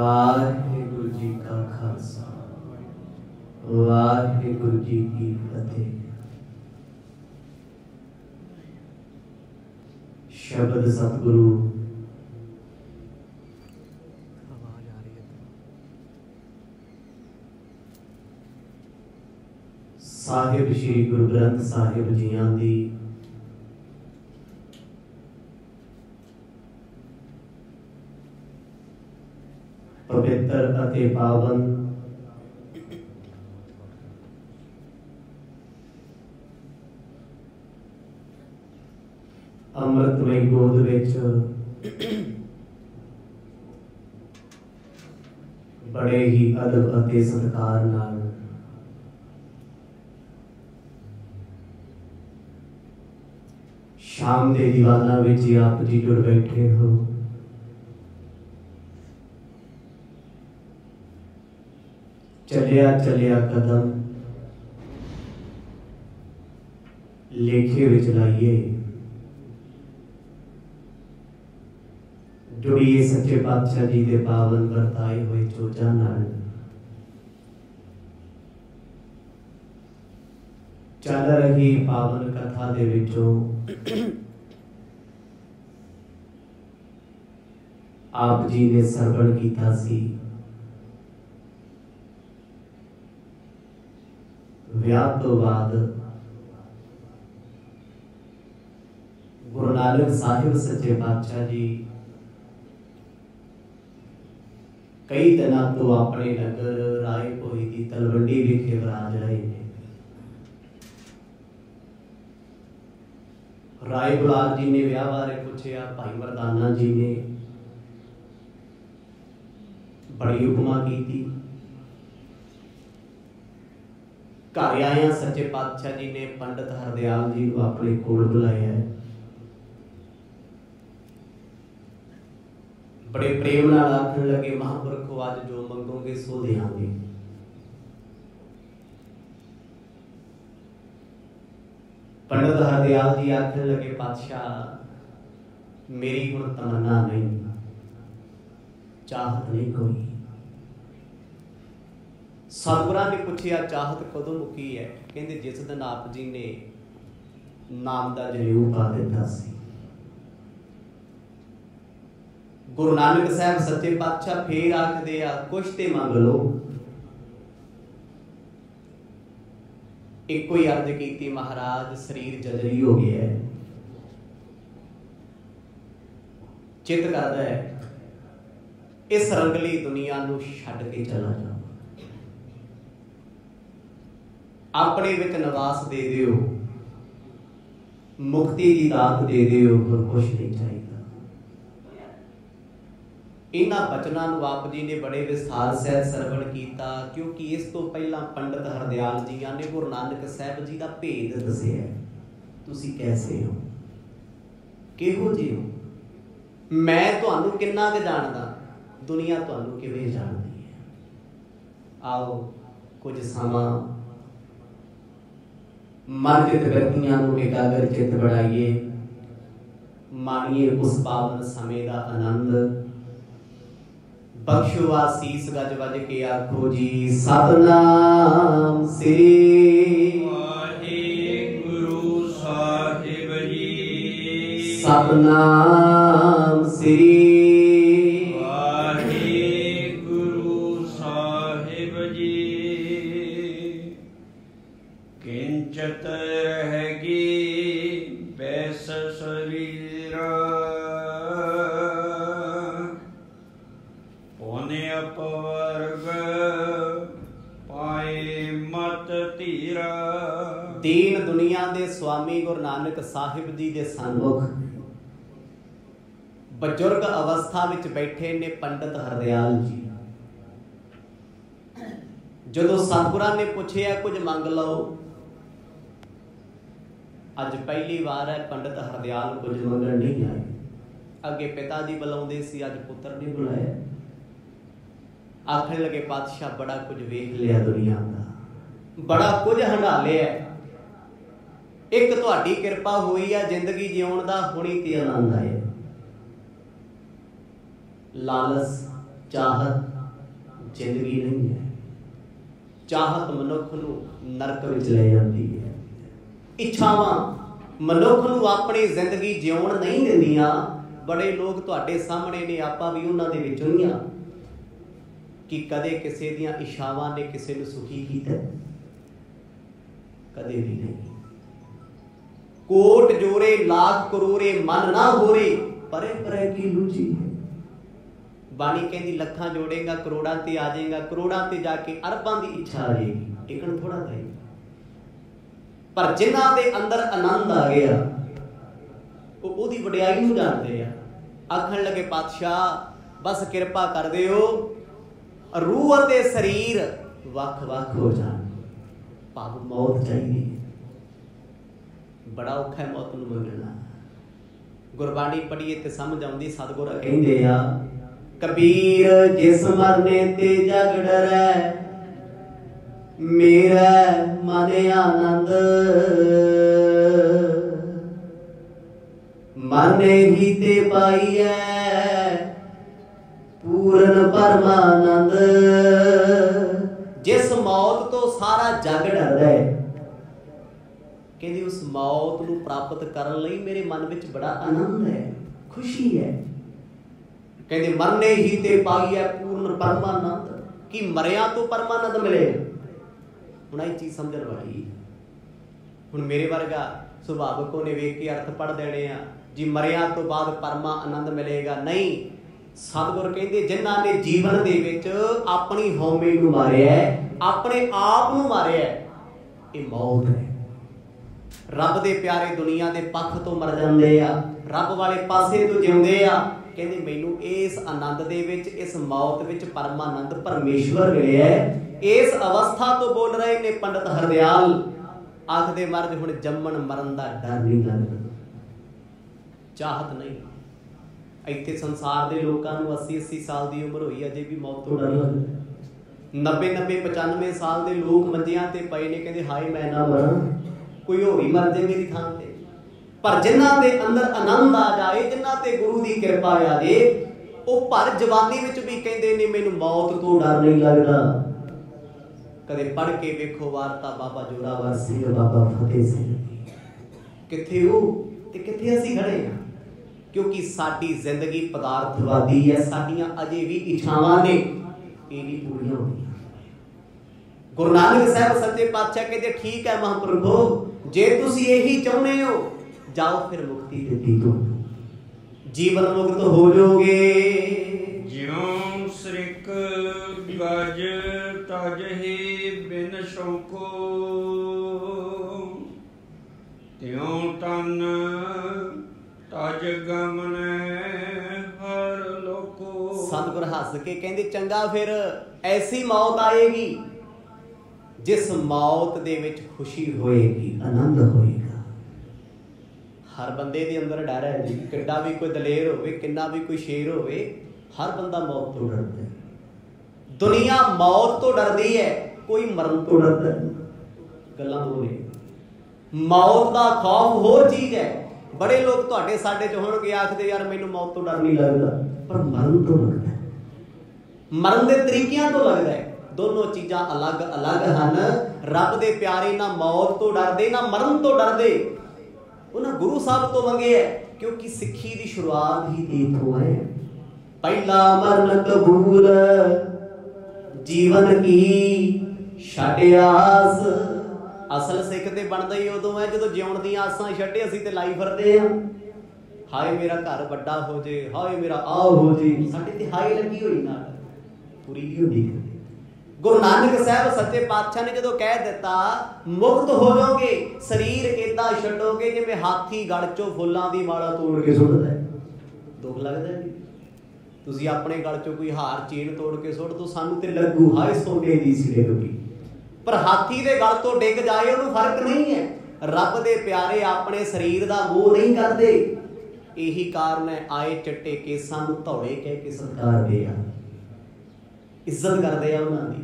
वाहिगुरु जी का खालसा वाहिगुरु जी की फतेह। शब्द सतगुरु साहिब श्री गुरु ग्रंथ साहिब जियां दी पवित्र अते पावन अमृतमय गोद विच बड़े ही अदब अते सत्कार नाल शाम के दीवाना विच आप जी जुड़ बैठे हो। चलिया चलिया कदम लेखे विच लाइए, जुड़िए सच्चे पातशाह जी के पावन बरताए हुए चोजा नाल। चल रही पावन कथा दे विचों आप जी ने सरवण कीता सी विआह तो बाद गुरु नानक साहिब सच्चे पातशाह जी कई दिनों तो अपने नगर रायपुरी की तलवंडी विखे विराज रहे हैं। राय बुलार जी ने विआह बारे पूछा, भाई मरदाना जी ने बड़ी उपमा की थी। घर आया सच्चे पातशाह जी ने पंडित हरदयाल जी को अपने कोल बुलाया है। बड़े प्रेम नाल आखन लगे, महापुरखो आज जो मंगोगे सो देंगे। पंडित हरदयाल जी आखन लगे, पातशाह मेरी हुण तमन्ना नहीं, चाहत नहीं कोई। सतगुरां ने पूछा, चाहत कदों मुकी है? कहते जिस दिन आप जी ने नाम का जनेऊ पा दिता सी। गुरु नानक साहब सच्चे पातशाह फिर आखदे आ, कुछ ते मंग लो। एको ही अर्ज की, महाराज शरीर जजरी हो गया है, चित करदा है इस रंगली दुनिया नूं छड्ड के चला जा, अपने विच निवास दे दिओ, मुक्ति की दात दे दिओ, होर कुछ नहीं चाहिए। इन्हां बचनां नूं आप जी ने बड़े विस्तार सहित सरवण कीता, क्योंकि इस तो पहला पंडित हरदयाल जी ने गुरु नानक साहब जी का भेद दस्सिआ। तुसीं कैसे हो, किहो जी हो, मैं तुहानूं किन्ना क जानदा, दुनिया तुहानूं किवें जानदी है। आओ कुछ समा मर्जित व्यक्तियों को एकाग्र चित बढ़ाइए, मानिए उस पावन समय का आनंद। बख्शो आसीस गज वज के आखो जी, सतनाम श्री वाहिगुरु साहिब जी, सतनाम श्री वाहिगुरु साहिब जी। किंचत रहेगी बैस शरीरा, पौने अपवर्ग पाए मत धीरा। दीन दुनिया दे स्वामी गुरु नानक साहिब जी दे सन्मुख बजुर्ग अवस्था विच बैठे ने पंडित हरदयाल जी। जदों सतगुरां ने पूछिया कुछ मंग लो, अज पहली बार है पंडित हरदयाल कुछ मंगण नहीं आए। अगे पिता जी बुलाउंदे सी, अज पुत्र नहीं बुलाया। आखने लगे, पातशाह बड़ा कुछ वेख लिया दुनिया का, बड़ा कुछ हंडा लिया, एक तुहाडी किरपा हुई है जिंदगी जीउण दा, हुणी ते आनंद आए। लालच चाहत जिंदगी नहीं है। चाहत मनुख नूं नरक विच ले जाती है। इच्छावां मनुख नूं अपनी जिंदगी जिउण नहीं दिंदियां। बड़े लोग तुहाडे सामने ने, आपां भी उन्हां दे विचों ही आ कि कदे किसी दियां इच्छावां ने किसी नूं सुखी कीता? कदे भी नहीं। कोट जोरे लाख करोड़े मन ना होरे, परे परे की लूची है। बाणी कहती लखां जोड़ेगा करोड़ां ते आ जाएगा, करोड़ां ते जाके अरबां दी इच्छा आ जाएगी, टिकण थोड़ा देगा। पर जिन्हां दे अंदर आनंद आ गया वो ओदी वडियाई नूं जानदे आ। आखण लगे पातशाह बस किरपा कर दिओ, रूह अते शरीर वख वख हो जाण, भाव मौत चाहिए। बड़ा औखा है मौत नूं मंगना। गुरबाणी पढ़ीए ते समझ आउंदी। सतगुर कहंदे आ कबीर जिस मरने ते जग डरै, मेरा मन आनंद मरने ही ते पाईऐ पूर्ण परमानंद। जिस मौत तो सारा जग डरदा है, कहंदी उस मौत नूं प्राप्त करन लई मेरे मन विच बड़ा आनंद है, खुशी है। कहंदे मरने ही ते पाईऐ पूर्ण परमानंद, कि मरिया तो परमानंद मिलेगा। हुण ये चीज़ समझण वाली। हुण मेरे वर्गा सुभावक ने वेख के अर्थ पढ़ देने आ जी मरिया तो बाद परमा आनंद मिलेगा, नहीं। सतगुर कहंदे जिन्हां ने जीवन दे विच अपनी हौमे नूं मारिया, अपने आप नूं मारिया, ये मौत है। रब दे प्यारे दुनिया दे पक्ष तो मर जांदे आ, रब वाले पासे तो जिउंदे आ। कहंदे मैनूं इस आनंद दे विच, इस मौत विच परमानंद परमेश्वर मिलिया है। इस अवस्था तो बोल रहे ने पंडित हरदयाल। आखदे महाराज हुण जम्मण मरण दा डर नहीं लगदा, चाहत नहीं। इत्थे संसार दे लोकां नूं 80-80 साल दी उम्र होई, अजे भी मौत तो डर लगदा। 90-90 95 साल दे लोग मंजियां ते पए ने, कहंदे हाय मैं ना मरां, कोई होर ही मर जाए मेरी थां ते। पर जिन्हां दे अंदर आनंद आ जाए, जिन्हां ते गुरु दी कृपा आ जाए, वो भर जवानी विच भी कहंदे ने मैनूं मौत तो डर नहीं लगदा। कदे पढ़ के वेखो वारता बाबा जोरावर सिंह, बाबा फतेह सिंह। कित्थे हो ते कित्थे असीं खड़े हां? क्योंकि साडी जिंदगी पदार्थवादी है, साडियां अजे भी इच्छावां ने, ये नहीं पूरीआं होंदियां। गुरु नानक साहब सच्चे पातशाह कहते ठीक है महाप्रभु, जे तुसीं यही चाहुंदे हो जाओ फिर मुक्ति दित्ती तो जीवन मुक्त हो जाओगे। ज्यों श्रिक गज तज ही बिन शौको, त्यों तन तज गमन हर लोको। सतगुर हस के कहंदे चंगा फिर ऐसी मौत आएगी जिस मौत दे विच खुशी होएगी, आनंद होएगा। हर बंदे दे अंदर डर है जी, किड्डा भी कोई दलेर होवे, किन्ना भी कोई शेर होवे, हर बंदा मौत तो डरदा है। दुनिया मौत तो डरदी है, कोई मरण तो डरदा है। गल्लां दो ने। मौत दा खौफ होर चीज है। बड़े लोग तुहाडे साडे च होणगे आखदे यार मैनूं मौत तो डर नहीं लगदा, पर मरण तो लगदा है। मरण दे तरीकिਆਂ तो लगदा है। दोनों चीज़ां अलग अलग हन। रब दे प्यारे ना मौत तो डरदे ना मरण तो डरदे, उन्हें गुरु साहब तो मंगे है, क्योंकि सिक्खी की शुरुआत ही इत्थों है। पहला मरण कबूल जीवन की छड्ड आस। असल सिख ते बनदा ही उदों है जदों जिउण दी आसां छड्डे असीं ते लाई फिरदे हां। हाय मेरा घर वड्डा हो जे, हाय मेरा आ हो जे, साडे ते हाय लगी होई नाल पूरी नहीं होंदी। गुरु नानक साहब सच्चे पातशाह ने जो कह दिता मुक्त हो जाओगे, शरीर इदा छड्डोगे जिवें हाथी गढ़ चों फुल्लां दी माला तोड़ के सुੱਟਦਾ है। दुख लगदा है तुसीं अपने गढ़ चों कोई हार चेन तोड़ के सुੱਟ दो, सानू ते लगू हाय सोने दी सिरे टुटी, पर हाथी दे गढ़ तो डिग जाए उन्हें फर्क नहीं है। रब दे प्यारे अपने शरीर दा मोह नहीं करते। यही कारण है आए चिट्टे केसां नूं धौले कह के सत्कार दे आ, इज्जत करते हैं उन्होंने।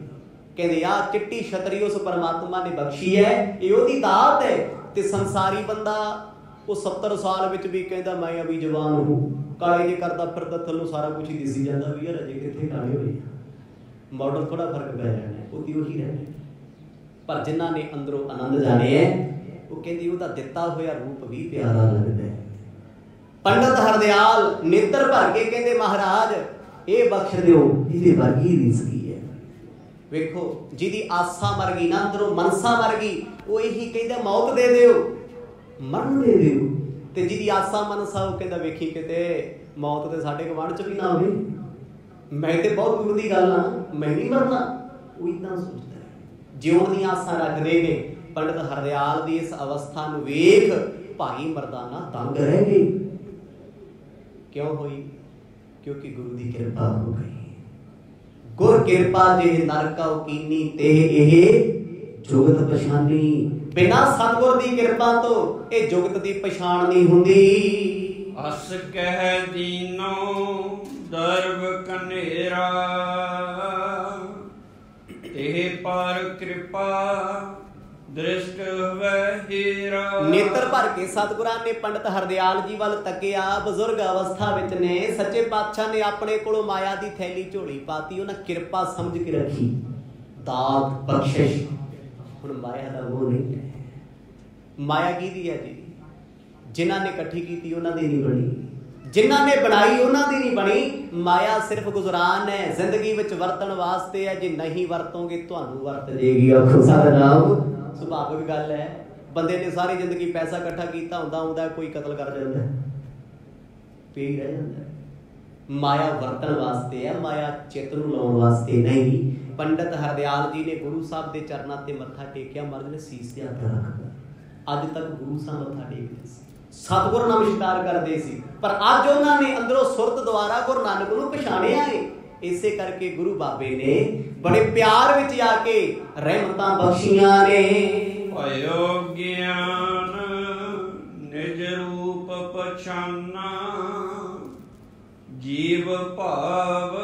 कहते आ चिट्टी छतरी उस परमात्मा ने बख्शी है, ये ओदी दात है। ते संसारी बंदा वो 70 साल विच भी कहता मैं अभी जवान हूँ, ਕਾਲੇ ਜੇ ਕਰਦਾ ਫਿਰਦਾ ਥੱਲੋਂ ਸਾਰਾ ਕੁਝ ਹੀ ਦਿਸੀ ਜਾਂਦਾ ਵੀ ਯਾਰ ਅਜੇ ਕਿੱਥੇ ਕਾਲੇ ਹੋਏ ਮਾਡਲ ਥੋੜਾ ਫਰਕ ਪੈ ਜਾਣਾ ਉਹਦੀ ਉਹੀ ਰਹਿਣੇ। ਪਰ ਜਿਨ੍ਹਾਂ ਨੇ ਅੰਦਰੋਂ ਆਨੰਦ ਜਾਣੇ ਹੈ ਉਹ ਕਹਿੰਦੀ ਉਹਦਾ ਦਿੱਤਾ ਹੋਇਆ ਰੂਪ ਵੀ ਪਿਆਰਾ ਲੱਗਦਾ ਹੈ। ਪੰਡਤ ਹਰਦਿਆਲ ਨੇਤਰ ਭਰ ਕੇ ਕਹਿੰਦੇ ਮਹਾਰਾਜ ਇਹ ਬਖਸ਼ ਦਿਓ, ਇਹਦੇ ਵਰਗੀ ਰੀਸ ਕੀ ਹੈ। ਵੇਖੋ ਜਿਹਦੀ ਆਸਾ ਮਰ ਗਈ ਨਾ ਅੰਦਰੋਂ ਮਨਸਾ ਮਰ ਗਈ ਉਹ ਇਹੀ ਕਹਿੰਦਾ ਮੌਤ ਦੇ ਦਿਓ, ਮਰਨ ਦੇ ਦਿਓ। ਤੇ ਜਿਹਦੀ ਆਸਾ ਮਨਸਾ ਉਹ ਕਹਿੰਦਾ ਵੇਖੀ ਕਿਤੇ ਮੌਤ ਤੇ ਸਾਡੇ ਗਵਾਂਢ ਚ ਵੀ ਨਾ ਹੋਵੇ, ਮੈਂ ਤੇ ਬਹੁਤ ਦੂਰ ਦੀ ਗੱਲ ਆ, ਮੈਂ ਨਹੀਂ ਮਰਨਾ। ਉਹ ਇਦਾਂ ਸੋਚਦਾ ਜਿਉਣ ਦੀਆਂ ਆਸਾਂ ਰੱਖਦੇ ਨੇ। ਪੰਡਤ ਹਰਦਿਆਲ ਦੀ ਇਸ ਅਵਸਥਾ ਨੂੰ ਵੇਖ ਭਾਈ ਮਰਦਾਨਾ ਦੰਗ ਰਹਿ ਗਏ। ਕਿਉਂ ਹੋਈ? ਕਿਉਂਕਿ ਗੁਰੂ ਦੀ ਕਿਰਪਾ ਹੋ ਗਈ। ਗੁਰ ਕਿਰਪਾ ਜੇ ਨਰ ਕਉ ਕੀਨੀ ਤੇ ਇਹ ਜੁਗਤ ਪਛਾਨੀ। ਬਿਨਾਂ ਸਤਿਗੁਰ ਦੀ ਕਿਰਪਾ ਤੋਂ ਇਹ ਜੁਗਤ ਦੀ ਪਛਾਣ ਨਹੀਂ ਹੁੰਦੀ। ਅਸ ਕਹਿ ਦੀਨੋ ਦਰਬ ਕਨੇਰਾ ਇਹ ਪਰ ਕਿਰਪਾ ਦ੍ਰਿਸ਼ਟ ਹੋਵੇ ਹੀਰਾ। ਨੇਤਰ ਭਰ ਕੇ ਸਤਿਗੁਰਾਂ ਨੇ ਪੰਡਤ ਹਰਦਿਆਲ ਜੀ ਵੱਲ ਤੱਕਿਆ। ਬਜ਼ੁਰਗ ਅਵਸਥਾ ਵਿੱਚ ਨੇ। ਸੱਚੇ ਪਾਤਸ਼ਾਹ ਨੇ ਆਪਣੇ ਕੋਲੋਂ ਮਾਇਆ ਦੀ ਥੈਲੀ ਝੋਲੀ ਪਾਤੀ, ਉਹਨਾਂ ਕਿਰਪਾ ਸਮਝ ਕੇ ਰੱਖੀ, ਦਾਤ ਬਖਸ਼ਿਸ਼। ਹੁਣ ਮਾਇਆ ਦਾ ਮੋਹ ਨਹੀਂ ਹੈ। ਮਾਇਆ ਕਿਹਦੀ ਹੈ ਜੀ? ਜਿਨ੍ਹਾਂ ਨੇ ਇਕੱਠੀ ਕੀਤੀ ਉਹਨਾਂ ਦੀ ਨਹੀਂ ਬਣੀ, ਜਿਨ੍ਹਾਂ ਨੇ ਬਣਾਈ ਉਹਨਾਂ ਦੀ ਨਹੀਂ ਬਣੀ। ਮਾਇਆ ਸਿਰਫ ਗੁਜ਼ਰਾਨ ਹੈ, ਜ਼ਿੰਦਗੀ ਵਿੱਚ ਵਰਤਣ ਵਾਸਤੇ ਹੈ। ਜੇ ਨਹੀਂ ਵਰਤੋਗੇ ਤੁਹਾਨੂੰ ਵਰਤ ਜੇਗੀ। ਆਖੋ ਸਤਿਨਾਮ। ਸੁਭਾਵਿਕ ਗੱਲ ਹੈ, ਬੰਦੇ ਨੇ ਸਾਰੀ ਜ਼ਿੰਦਗੀ ਪੈਸਾ ਇਕੱਠਾ ਕੀਤਾ ਹੁੰਦਾ ਕੋਈ ਕਤਲ ਕਰ ਜਾਂਦਾ, ਪਈ ਰਹਿ ਜਾਂਦਾ। ਮਾਇਆ ਵਰਤਣ ਵਾਸਤੇ ਹੈ, ਮਾਇਆ ਚਿੱਤ ਨੂੰ ਲਾਉਣ ਵਾਸਤੇ ਨਹੀਂ। ਪੰਡਤ ਹਰਦਿਆਲ ਜੀ ਨੇ ਗੁਰੂ ਸਾਹਿਬ ਦੇ ਚਰਨਾਂ ਤੇ ਮੱਥਾ ਟੇਕਿਆ। ਮਹਾਰਾਜ ਨੇ ਸੀਸ ਤੇ ਹੱਥ ਰੱਖਿਆ। ਅੱਜ ਤੱਕ ਗੁਰੂ ਸਾਹਿਬ ਮੱਥਾ ਟੇਕਦੇ ਸੀ, ਸਤਿਗੁਰ ਨਮਸਕਾਰ ਕਰਦੇ ਸੀ, ਪਰ ਅੱਜ ਉਹਨਾਂ ਨੇ ਅੰਦਰੋਂ ਸੁਰਤ ਦੁਆਰਾ ਗੁਰੂ ਨਾਨਕ ਨੂੰ ਪਛਾਣਿਆ ਹੈ। ਇਸੇ ਕਰਕੇ ਗੁਰੂ ਬਾਬੇ ਨੇ ਬੜੇ ਪਿਆਰ ਵਿੱਚ ਆ ਕੇ ਰਹਿਮਤਾਂ ਬਖਸ਼ੀਆਂ ਨੇ। ਭਇਓ ਗਿਆਨ ਨਿਜ ਰੂਪ ਪਛਾਨਾ ਜੀਵ ਭਾਵ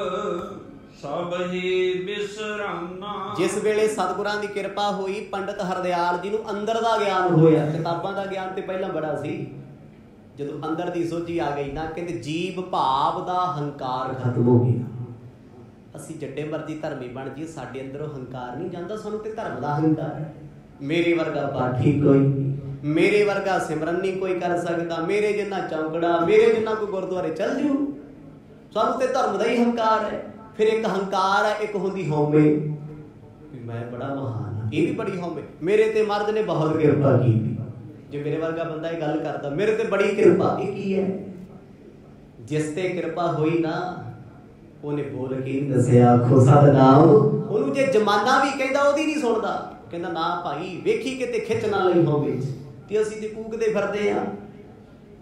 ਸਭ ਹੀ ਬਿਸਰਾਨਾ। ਜਿਸ ਵੇਲੇ ਸਤਿਗੁਰਾਂ ਦੀ ਕਿਰਪਾ ਹੋਈ ਪੰਡਤ ਹਰਦਿਆਲ ਜੀ ਨੂੰ ਅੰਦਰ ਦਾ ਗਿਆਨ ਹੋਇਆ। ਕਿਤਾਬਾਂ ਦਾ ਗਿਆਨ ਤੇ ਪਹਿਲਾਂ ਬੜਾ ਸੀ, ਜਦੋਂ ਅੰਦਰ ਦੀ ਸੋਝੀ ਆ ਗਈ ਨਾ, ਕਹਿੰਦੇ ਜੀਵ ਭਾਵ ਦਾ ਹੰਕਾਰ ਖਤਮ ਹੋ ਗਿਆ। ਅਸੀਂ ਜੱਡੇ ਮਰਜੀ ਧਰਮੀ ਬਣ ਜੀ, ਸਾਡੇ ਅੰਦਰੋਂ ਹੰਕਾਰ ਨਹੀਂ ਜਾਂਦਾ, ਸਾਨੂੰ ਤੇ ਧਰਮ ਦਾ ਹੰਕਾਰ ਹੈ। ਮੇਰੇ ਵਰਗਾ ਪਾਠੀ ਕੋਈ ਨਹੀਂ, ਮੇਰੇ ਵਰਗਾ ਸਿਮਰਨ ਨਹੀਂ ਕੋਈ ਕਰ ਸਕਦਾ, ਮੇਰੇ ਜਿੰਨਾ ਚੌਂਕੜਾ, ਮੇਰੇ ਜਿੰਨਾ ਕੋਈ ਗੁਰਦੁਆਰੇ ਚੱਲ ਜੂ। ਸਾਨੂੰ ਤੇ ਧਰਮ ਦਾ ਹੀ ਹੰਕਾਰ ਹੈ। ਫਿਰ ਇੱਕ ਹੰਕਾਰ ਹੈ, ਇੱਕ ਹੁੰਦੀ ਹਉਮੈ ਵੀ ਮੈਂ ਬੜਾ ਮਹਾਨ ਹਾਂ, ਇਹ ਵੀ ਬੜੀ ਹਉਮੈ। ਮੇਰੇ ਤੇ ਮਰਦ ਨੇ ਬਹੁਤ ਕਿਰਪਾ ਕੀਤੀ। ਜੇ ਮੇਰੇ ਵਰਗਾ ਬੰਦਾ ਇਹ ਗੱਲ ਕਰਦਾ ਮੇਰੇ ਤੇ ਬੜੀ ਕਿਰਪਾ, ਇਹ ਕੀ ਹੈ? ਜਿਸ ਤੇ ਕਿਰਪਾ ਹੋਈ ਨਾ ਉਹਨੇ ਬੋਲ ਕੇ ਨਹੀਂ ਦੱਸਿਆ। ਆਖੋ ਸਤਿਨਾਮ। ਉਹਨੂੰ ਜੇ ਜਮਾਨਾ ਵੀ ਕਹਿੰਦਾ ਉਹਦੀ ਨਹੀਂ ਸੁਣਦਾ, ਕਹਿੰਦਾ ਨਾ ਭਾਈ ਵੇਖੀ ਕਿਤੇ ਖਿੱਚ ਨਾ ਲਈ ਹੋਵੇ। ਤੇ ਅਸੀਂ ਤੇ ਕੂਕਦੇ ਫਿਰਦੇ ਆ,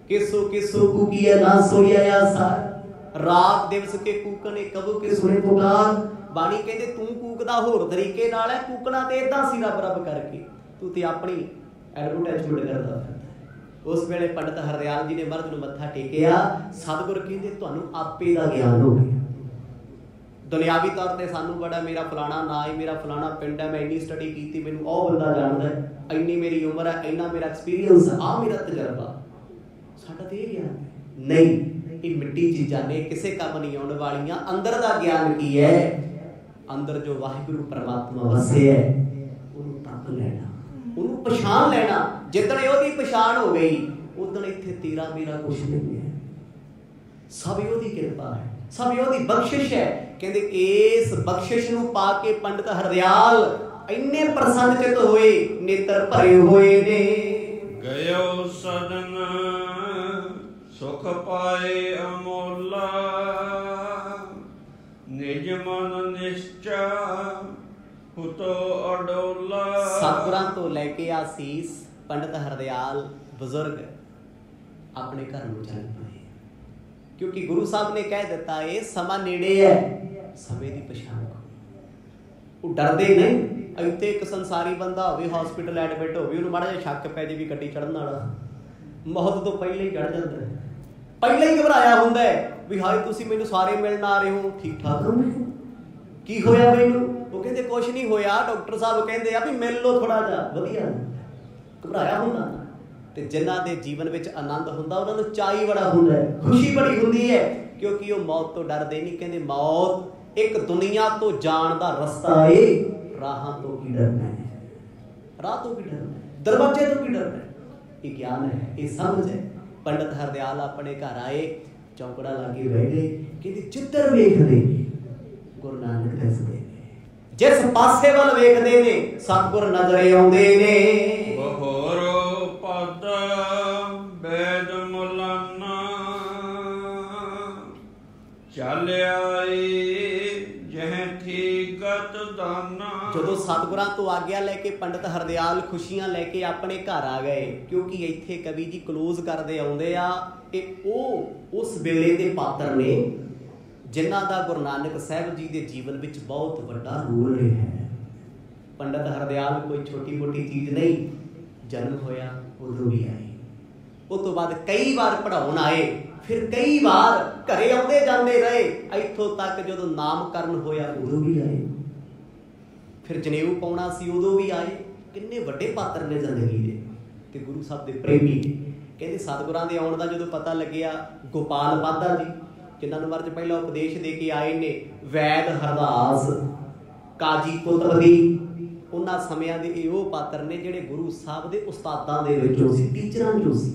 ਕਿਸੋ ਕਿਸੋ ਕੂਕੀਆ ਨਾ ਸੋਇਆ ਆਸਾਰ, ਰਾਤ ਦਿਵਸ ਕੇ ਕੂਕਣੇ ਕਬੂ ਕੇ ਸੁਣੇ ਪੁਕਾਰ। ਬਾਣੀ ਕਹਿੰਦੇ ਤੂੰ ਕੂਕਦਾ ਹੋਰ ਤਰੀਕੇ ਨਾਲ ਹੈ, ਕੂਕਣਾ ਤੇ ਏਦਾਂ ਸੀ ਰੱਬ ਰੱਬ ਕਰਕੇ, ਤੂੰ ਤੇ ਆਪਣੀ ਐਡਵਰਟਾਈਜ਼ਮੈਂਟ ਕਰਦਾ ਫਿਰਦਾ। ਉਸ ਵੇਲੇ ਪੰਡਤ ਹਰਦਿਆਲ ਜੀ ਨੇ ਮਰਦ ਨੂੰ ਮੱਥਾ ਟੇਕਿਆ। ਸਤਿਗੁਰ ਕਹਿੰਦੇ ਤੁਹਾਨੂੰ ਆਪੇ ਦਾ ਗਿਆਨ ਹੋ ਗਿਆ। ਦੁਨਿਆਵੀ ਤੌਰ ਤੇ ਸਾਨੂੰ ਬੜਾ ਮੇਰਾ ਫਲਾਣਾ ਨਾਂ ਹੈ, ਮੇਰਾ ਫਲਾਣਾ ਪਿੰਡ ਹੈ, ਮੈਂ ਇੰਨੀ ਸਟੱਡੀ ਕੀਤੀ, ਮੈਨੂੰ ਉਹ ਬੰਦਾ ਜਾਣਦਾ, ਇੰਨੀ ਮੇਰੀ ਉਮਰ ਹੈ, ਇੰਨਾ ਮੇਰਾ ਐਕਸਪੀਰੀਅੰਸ, ਆ ਮੇਰਾ ਤਜਰਬਾ। ਸਾਡਾ ਤੇ ਇਹ ਗਿਆਨ ਨਹੀਂ, ਇਹ ਮਿੱਟੀ ਚੀਜ਼ਾਂ ਨੇ, ਕਿਸੇ ਕੰਮ ਨਹੀਂ ਆਉਣ ਵਾਲੀਆਂ। ਅੰਦਰ ਦਾ ਗਿਆਨ ਕੀ ਹੈ? ਅੰਦਰ ਜੋ ਵਾਹਿਗੁਰੂ ਪਰਮਾਤਮਾ ਵਸਿਆ ਉਹਨੂੰ ਤੱਕ ਲੈਣਾ, ਉਹਨੂੰ ਪਛਾਣ ਲੈਣਾ। ਜਿੱਦਣ ਉਹਦੀ ਪਛਾਣ ਹੋ ਗਈ ਉਦਣ ਇੱਥੇ ਤੇਰਾ ਮੇਰਾ ਕੁਛ ਨਹੀਂ ਹੈ, ਸਭ ਉਹਦੀ ਕਿਰਪਾ ਹੈ, ਸਭ ਉਹਦੀ ਬਖਸ਼ਿਸ਼ ਹੈ। ਕਹਿੰਦੇ ਇਸ ਬਖਸ਼ਿਸ਼ ਨੂੰ ਪਾ ਕੇ ਪੰਡਤ ਹਰਦਿਆਲ ਇੰਨੇ ਪ੍ਰਸੰਨ ਚਿਤ ਹੋਏ, ਨੇਤਰ ਭਰੇ ਹੋਏ ਨੇ। ਗਇਓ ਸਦਨ ਸੁਖ ਪਾਏ ਅਮੋਲਾ, ਨਿਜ ਮਨ ਨਿਸ਼ਚਾ ਹੁਤੋ ਅਡੋਲਾ। ਸਤਿਗੁਰਾਂ ਤੋਂ ਲੈ ਕੇ ਆਸੀਸ ਪੰਡਤ ਹਰਦਿਆਲ ਬਜ਼ੁਰਗ ਆਪਣੇ ਘਰ ਨੂੰ ਚੱਲ ਪਏ, ਕਿਉਂਕਿ ਗੁਰੂ ਸਾਹਿਬ ਨੇ ਕਹਿ ਦਿੱਤਾ ਇਹ ਸਮਾਂ ਨੇੜੇ ਹੈ, ਸਮੇਂ ਦੀ ਪਛਾਣ। ਉਹ ਡਰਦੇ ਨਹੀਂ। ਇੱਥੇ ਇੱਕ ਸੰਸਾਰੀ ਬੰਦਾ ਹੋਵੇ, ਹਸਪੀਟਲ ਐਡਮਿਟ ਹੋਵੇ, ਉਹਨੂੰ ਮਾੜਾ ਜਿਹਾ ਸ਼ੱਕ ਪੈ ਜੇ ਵੀ ਗੱਡੀ ਚੜ੍ਹਨ ਵਾਲਾ, ਮੌਤ ਤੋਂ ਪਹਿਲਾਂ ਹੀ ਚੜ੍ਹ ਜਾਂਦਾ ਹੈ, ਪਹਿਲਾਂ ਹੀ ਘਬਰਾਇਆ ਹੁੰਦਾ ਹੈ ਵੀ ਹਾਏ ਤੁਸੀਂ ਮੈਨੂੰ ਸਾਰੇ ਮਿਲਣ ਆ ਰਹੇ ਹੋ, ਠੀਕ ਠਾਕ ਹੋ, ਕੀ ਹੋਇਆ ਮੈਨੂੰ? ਉਹ ਕਹਿੰਦੇ ਕੁਛ ਨਹੀਂ ਹੋਇਆ, ਡਾਕਟਰ ਸਾਹਿਬ ਕਹਿੰਦੇ ਆ ਵੀ ਮਿਲ ਲਓ ਥੋੜਾ ਜਿਹਾ, ਵਧੀਆ। ਘਬਰਾਇਆ ਹੁੰਦਾ ਤੇ ਜਿਨ੍ਹਾਂ ਦੇ ਜੀਵਨ ਵਿੱਚ ਆਨੰਦ ਹੁੰਦਾ ਉਹਨਾਂ ਨੂੰ ਚਾਅ ਬੜਾ ਹੁੰਦਾ ਹੈ, ਖੁਸ਼ੀ ਬੜੀ ਹੁੰਦੀ ਹੈ, ਕਿਉਂਕਿ ਉਹ ਮੌਤ ਤੋਂ ਡਰਦੇ ਨਹੀਂ। ਕਹਿੰਦੇ ਮੌਤ ਇੱਕ ਦੁਨੀਆ ਤੋਂ ਜਾਣ ਦਾ ਰਸਤਾ ਏ, ਰਾਹਾਂ ਤੋਂ ਕੀ ਡਰਨਾ ਹੈ, ਰਾਹ ਤੋਂ ਕੀ ਡਰਨਾ ਹੈ, ਦਰਵਾਜ਼ੇ ਤੋਂ ਕੀ ਡਰਨਾ ਹੈ। ਇਹ ਗਿਆਨ ਹੈ, ਇਹ ਸਮਝ ਹੈ। ਪੰਡਤ ਹਰਦਿਆਲ ਆਪਣੇ ਘਰ ਆਏ, ਚੌਂਕੜਾ ਲਾ ਕੇ ਬਹਿ ਗਏ। ਕਹਿੰਦੇ ਜਿੱਧਰ ਵੇਖਦੇ ਗੁਰੂ ਨਾਨਕ ਦੱਸਦੇ ਨੇ, ਜਿਸ ਪਾਸੇ ਵੱਲ ਵੇਖਦੇ ਨੇ ਸਤਿਗੁਰ ਨਜ਼ਰੇ ਆਉਂਦੇ ਨੇ। ਬਹੋਰੋ ਪਦ ਬੈਦ ਮੁਲਾਨਾ ਚੱਲ ਆਏ ਜਹ ਥੀ ਗਤ ਦਾਨਾ। ਜਦੋਂ ਸਤਿਗੁਰਾਂ ਤੋਂ ਆਗਿਆ ਲੈ ਕੇ ਪੰਡਤ ਹਰਦਿਆਲ ਖੁਸ਼ੀਆਂ ਲੈ ਕੇ ਆਪਣੇ ਘਰ ਆ ਗਏ, ਕਿਉਂਕਿ ਇੱਥੇ ਕਵੀ ਜੀ ਕਲੋਜ਼ ਕਰਦੇ ਆਉਂਦੇ ਆ ਕਿ ਉਹ ਉਸ ਵੇਲੇ ਦੇ ਪਾਤਰ ਨੇ ਜਿਨ੍ਹਾਂ ਦਾ ਗੁਰੂ ਨਾਨਕ ਸਾਹਿਬ ਜੀ ਦੇ ਜੀਵਨ ਵਿੱਚ ਬਹੁਤ ਵੱਡਾ ਰੋਲ ਰਿਹਾ ਹੈ। ਪੰਡਤ ਹਰਦਿਆਲ ਕੋਈ ਛੋਟੀ ਮੋਟੀ ਚੀਜ਼ ਨਹੀਂ। ਜਨਮ ਹੋਇਆ ਉਦੋਂ ਵੀ ਆਏ, ਉਸ ਤੋਂ ਬਾਅਦ ਕਈ ਵਾਰ ਪੜ੍ਹਾਉਣ ਆਏ, ਫਿਰ ਕਈ ਵਾਰ ਘਰੇ ਆਉਂਦੇ ਜਾਂਦੇ ਰਹੇ, ਇੱਥੋਂ ਤੱਕ ਜਦੋਂ ਨਾਮਕਰਨ ਹੋਇਆ ਉਦੋਂ ਵੀ ਆਏ, ਫਿਰ ਜਨੇਊ ਪਾਉਣਾ ਸੀ ਉਦੋਂ ਵੀ ਆਏ। ਕਿੰਨੇ ਵੱਡੇ ਪਾਤਰ ਨੇ ਜ਼ਿੰਦਗੀ ਦੇ ਤੇ ਗੁਰੂ ਸਾਹਿਬ ਦੇ ਪ੍ਰੇਮੀ। ਕਹਿੰਦੇ ਸਤਿਗੁਰਾਂ ਦੇ ਆਉਣ ਦਾ ਜਦੋਂ ਪਤਾ ਲੱਗਿਆ, ਗੋਪਾਲ ਪਾਦਾ ਜੀ ਜਿਨ੍ਹਾਂ ਨੂੰ ਮਰਜ ਪਹਿਲਾਂ ਉਪਦੇਸ਼ ਦੇ ਕੇ ਆਏ ਨੇ, ਵੈਦ ਹਰਦਾਸ, ਕਾਜੀ ਕੁਤਬਦੀ, ਉਹਨਾਂ ਸਮਿਆਂ ਦੇ ਇਹ ਉਹ ਪਾਤਰ ਨੇ ਜਿਹੜੇ ਗੁਰੂ ਸਾਹਿਬ ਦੇ ਉਸਤਾਦਾਂ ਦੇ ਵਿੱਚੋਂ ਸੀ, ਟੀਚਰਾਂ ਚੋਂ ਸੀ,